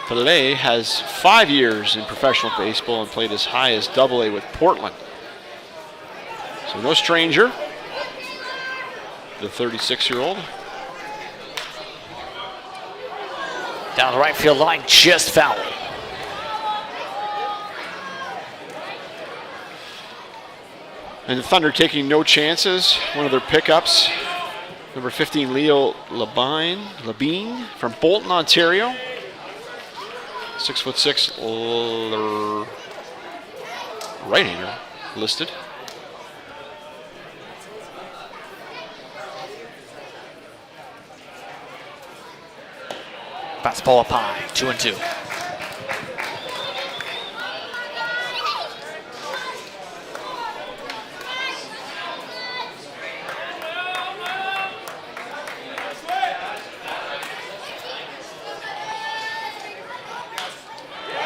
Pele has 5 years in professional baseball and played as high as AA with Portland. So no stranger, the 36-year-old. Down the right field line, just foul. And the Thunder taking no chances. One of their pickups, number 15, Leo Labine from Bolton, Ontario. 6'6", right-hander listed. Fastball up high, 2-2.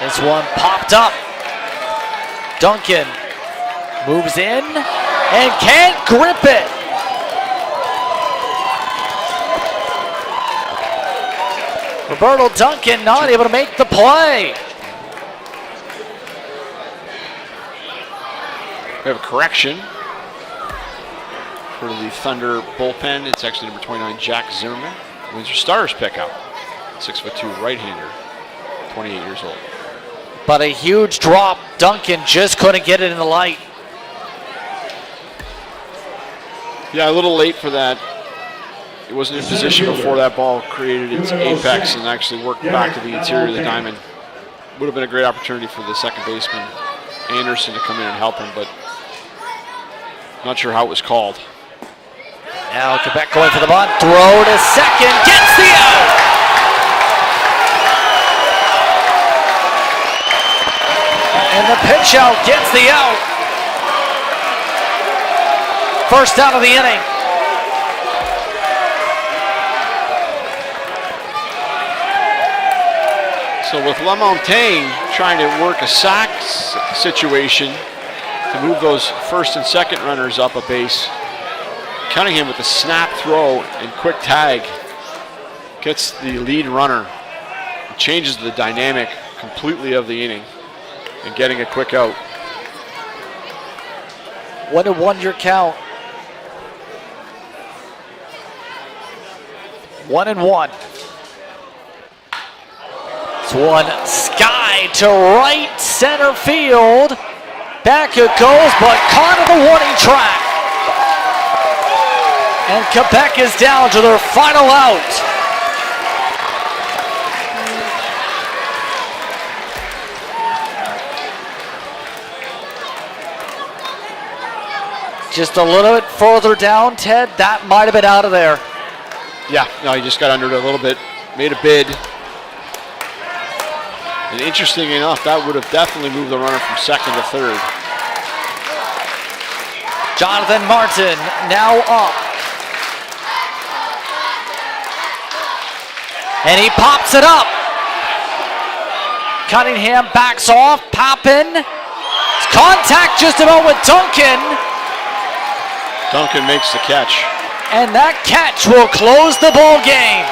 This one popped up. Duncan moves in and can't grip it. Roberto Duncan not able to make the play. We have a correction for the Thunder bullpen. It's actually number 29, Jack Zimmerman. Windsor Stars pickup. 6'2", right-hander, 28 years old. But a huge drop. Duncan just couldn't get it in the light. Yeah, a little late for that. It wasn't in position before that ball created its apex and actually worked back to the interior of the diamond. Would have been a great opportunity for the second baseman, Anderson, to come in and help him, but not sure how it was called. Now Quebec going for the bunt. Throw to second. Gets the out. And the pitch out gets the out. First out of the inning. So with Lamontagne trying to work a sack situation to move those first and second runners up a base, Cunningham with the snap throw and quick tag gets the lead runner. It changes the dynamic completely of the inning and getting a quick out. 1-1 your count. 1-1. This one sky to right center field. Back it goes, but caught in the warning track. And Quebec is down to their final out. Just a little bit further down, Ted. That might have been out of there. Yeah, no, he just got under it a little bit, made a bid. And interesting enough, that would have definitely moved the runner from second to third. Jonathan Martin now up. And he pops it up. Cunningham backs off. Pappen. Contact just about with Duncan. Duncan makes the catch. And that catch will close the ball game.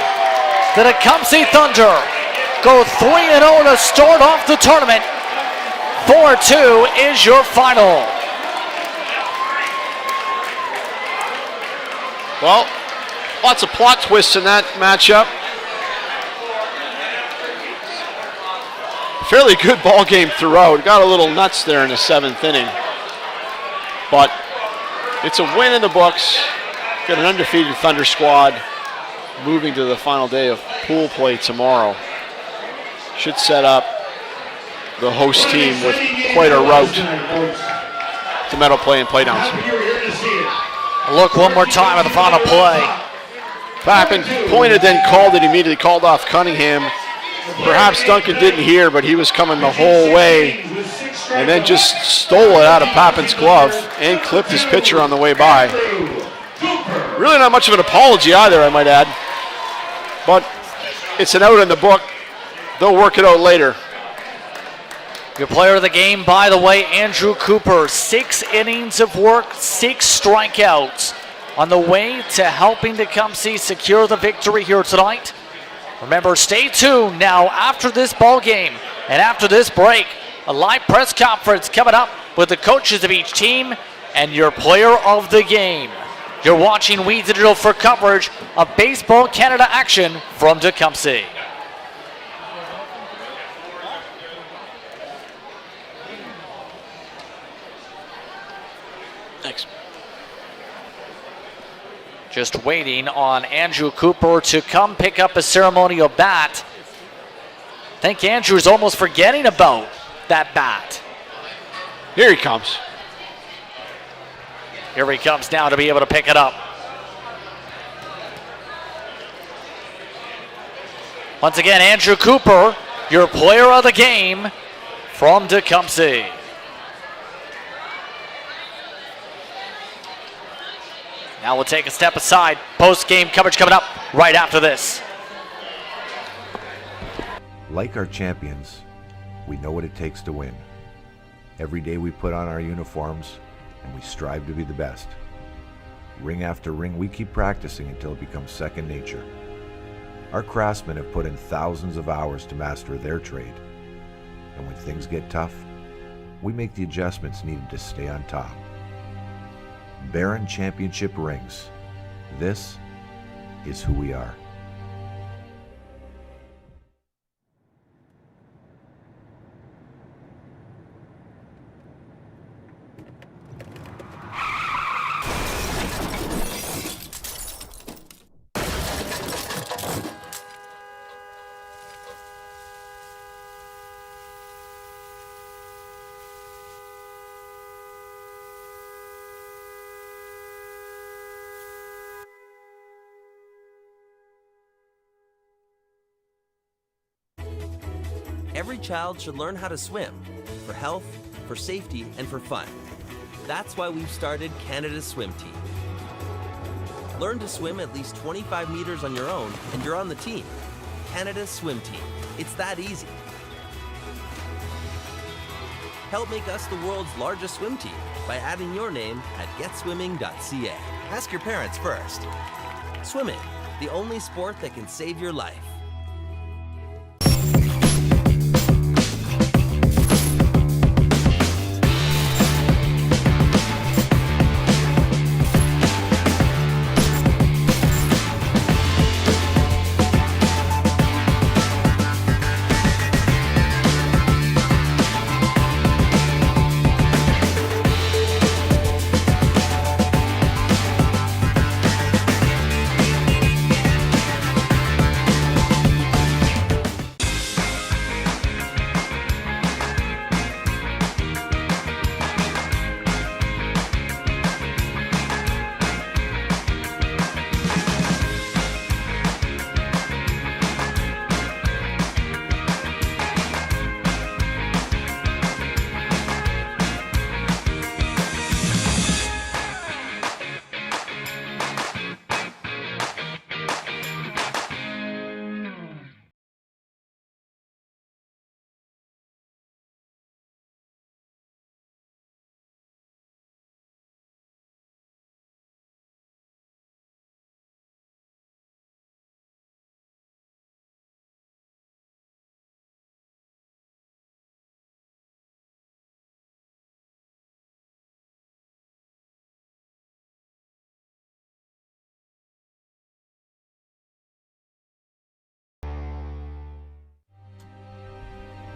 The Tecumseh Thunder go 3-0 to start off the tournament. 4-2 is your final. Well, lots of plot twists in that matchup. Fairly good ball game throughout. Got a little nuts there in the 7th inning. But it's a win in the books. Got an undefeated Thunder squad moving to the final day of pool play tomorrow. Should set up the host team with quite a route to medal play and playdowns. Look one more time at the final play. Pappen pointed, then called it immediately, called off Cunningham. Perhaps Duncan didn't hear, but he was coming the whole way and then just stole it out of Pappen's glove and clipped his pitcher on the way by. Really not much of an apology either, I might add. But it's an out in the book. They'll work it out later. Your player of the game, by the way, Andrew Cooper. 6 innings of work, 6 strikeouts on the way to helping Tecumseh secure the victory here tonight. Remember, stay tuned now after this ball game and after this break. A live press conference coming up with the coaches of each team and your player of the game. You're watching We Digital for coverage of Baseball Canada action from Tecumseh. Thanks. Just waiting on Andrew Cooper to come pick up a ceremonial bat. I think Andrew's almost forgetting about that bat. Here he comes. Here he comes now to be able to pick it up. Once again, Andrew Cooper, your player of the game from Tecumseh. Now we'll take a step aside. Post-game coverage coming up right after this. Like our champions, we know what it takes to win. Every day we put on our uniforms and we strive to be the best. Ring after ring, we keep practicing until it becomes second nature. Our craftsmen have put in thousands of hours to master their trade. And when things get tough, we make the adjustments needed to stay on top. Barron Championship rings. This is who we are. Every child should learn how to swim for health, for safety, and for fun. That's why we've started Canada's Swim Team. Learn to swim at least 25 meters on your own and you're on the team. Canada's Swim Team. It's that easy. Help make us the world's largest swim team by adding your name at getswimming.ca. Ask your parents first. Swimming, the only sport that can save your life.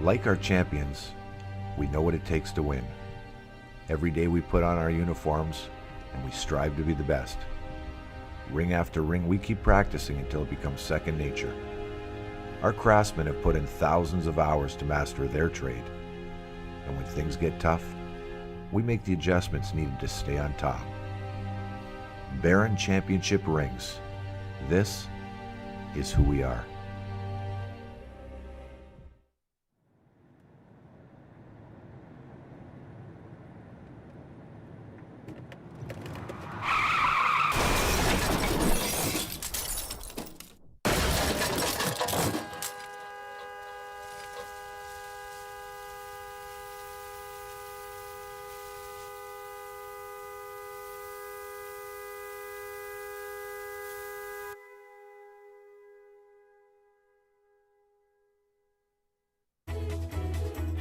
Like our champions, we know what it takes to win. Every day we put on our uniforms and we strive to be the best. Ring after ring, we keep practicing until it becomes second nature. Our craftsmen have put in thousands of hours to master their trade. And when things get tough, we make the adjustments needed to stay on top. Baron Championship rings. This is who we are.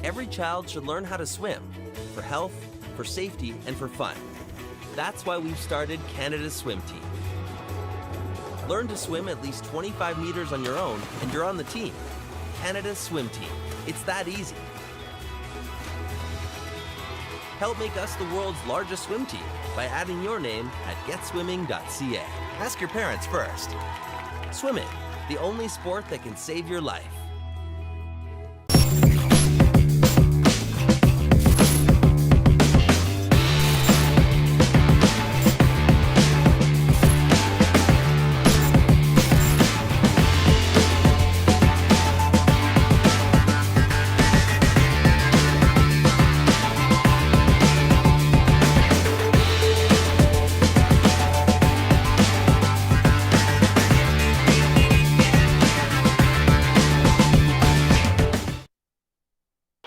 Every child should learn how to swim for health, for safety, and for fun. That's why we've started Canada's swim team. Learn to swim at least 25 meters on your own and you're on the team. Canada's swim team. It's that easy. Help make us the world's largest swim team by adding your name at getswimming.ca. Ask your parents first. Swimming, the only sport that can save your life.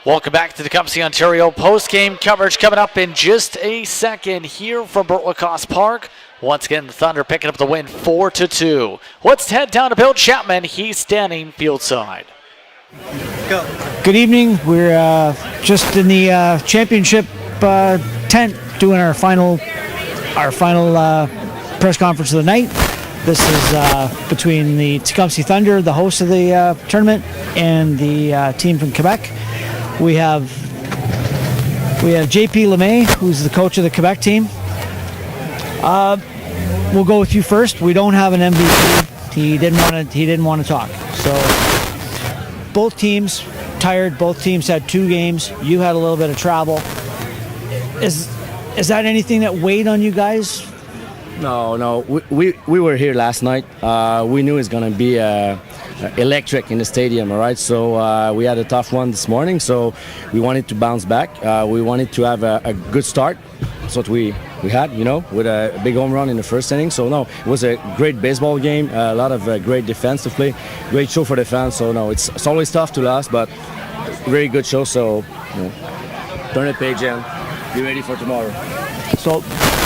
Welcome back to the Tecumseh, Ontario post-game coverage coming up in just a second here from Lacoste Park. Once again, the Thunder picking up the win 4-2. Let's head down to Bill Chapman. He's standing field side. Go. Good evening. We're just in the championship tent doing our final press conference of the night. This is between the Tecumseh Thunder, the host of the tournament, and the team from Quebec. We have JP LeMay, who's the coach of the Quebec team. We'll go with you first. We don't have an MVP. He didn't want to talk. So both teams tired. Both teams had 2 games. You had a little bit of travel. Is that anything that weighed on you guys? No. We were here last night. We knew it's gonna be electric in the stadium, all right? So we had a tough one this morning, so we wanted to bounce back. We wanted to have a good start. That's what we had, with a big home run in the first inning. So, no, it was a great baseball game, a lot of great defense to play, great show for the fans. So, no, it's always tough to lose, but very good show. So, turn the page and be ready for tomorrow. So,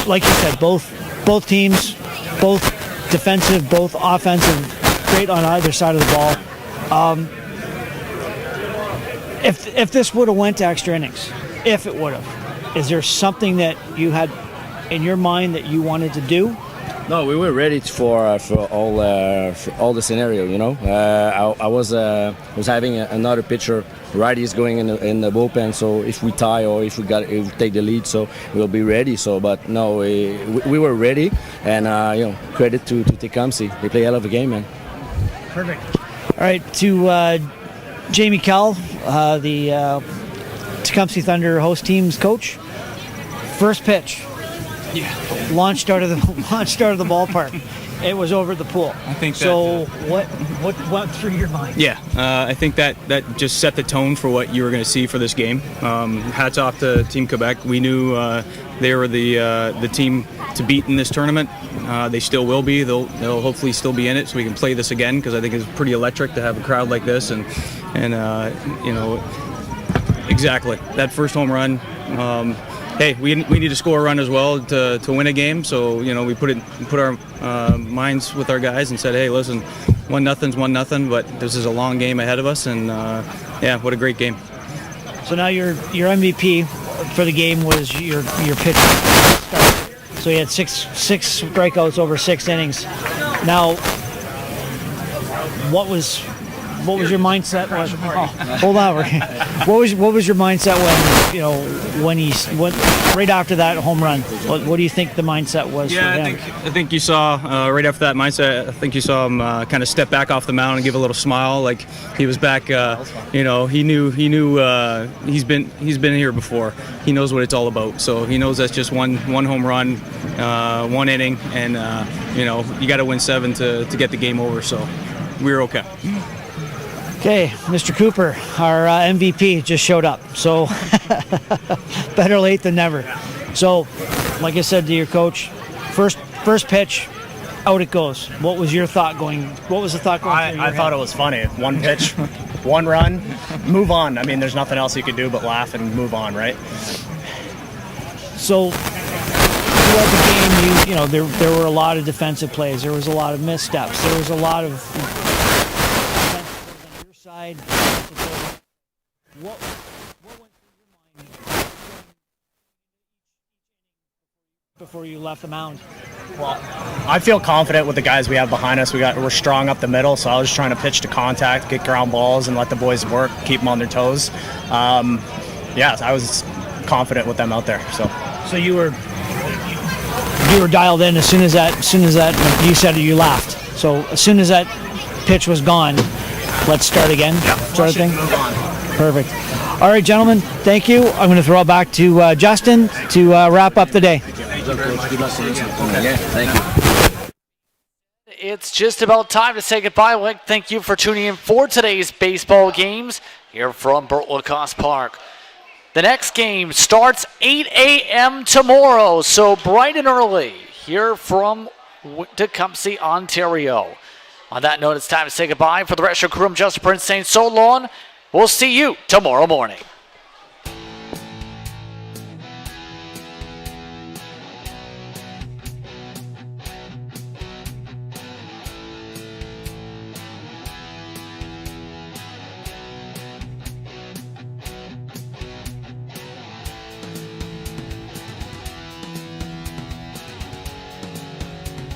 like you said, both teams, both defensive, both offensive, great on either side of the ball. If this would have went to extra innings, if it would have, is there something that you had in your mind that you wanted to do? No, we were ready for all the scenario. I was having another pitcher, righties going in the bullpen. So if we tie or if we take the lead, so we'll be ready. So, but no, we were ready, and credit to Tecumseh. They play a hell of a game, man. Perfect. All right, to Jamie Kell, the Tecumseh Thunder host team's coach. First pitch. Yeah. Launched out of the ballpark. It was over at the pool. I think so. What went through your mind? Yeah, I think that just set the tone for what you were going to see for this game. Hats off to Team Quebec. We knew they were the team to beat in this tournament. They still will be. They'll hopefully still be in it, so we can play this again, because I think it's pretty electric to have a crowd like this, and exactly that first home run. Hey, we need to score a run as well to win a game. So we put our minds with our guys and said, hey, listen, 1-0's 1-0, but this is a long game ahead of us, and what a great game. So now your MVP for the game was your pitcher. So he had six strikeouts over 6 innings. Now, what was what was your mindset? Hold on. What was your mindset when right after that home run? What do you think the mindset was for him? I think you saw right after that mindset. I think you saw him kind of step back off the mound and give a little smile, like he was back. He knew he's been here before. He knows what it's all about. So he knows that's just one home run, 1 inning, and you got to win 7 to get the game over. So we were okay. Okay, Mr. Cooper, our MVP just showed up. So better late than never. So, like I said to your coach, first pitch, out it goes. What was your thought going? What was the thought going? I thought it was funny. 1 pitch, 1 run, move on. I mean, there's nothing else you could do but laugh and move on, right? So throughout the game, there were a lot of defensive plays. There was a lot of missteps. There was a lot of on your side. What went through your mind before you left the mound? Well, I feel confident with the guys we have behind us. We're strong up the middle, so I was just trying to pitch to contact, get ground balls, and let the boys work, keep them on their toes. I was confident with them out there. So you were dialed in as soon as that you said you laughed. So as soon as that pitch was gone, let's start again, sort of thing. Move on. Perfect. All right, gentlemen, thank you. I'm going to throw it back to Justin to wrap up the day. Thank you. It's just about time to say goodbye. I'd like to thank you for tuning in for today's baseball games here from Burt Lacoste Park. The next game starts 8 a.m. tomorrow, so bright and early here from Tecumseh, Ontario. On that note, it's time to say goodbye. For the rest of your crew, I'm Justin Prince saying so long. We'll see you tomorrow morning.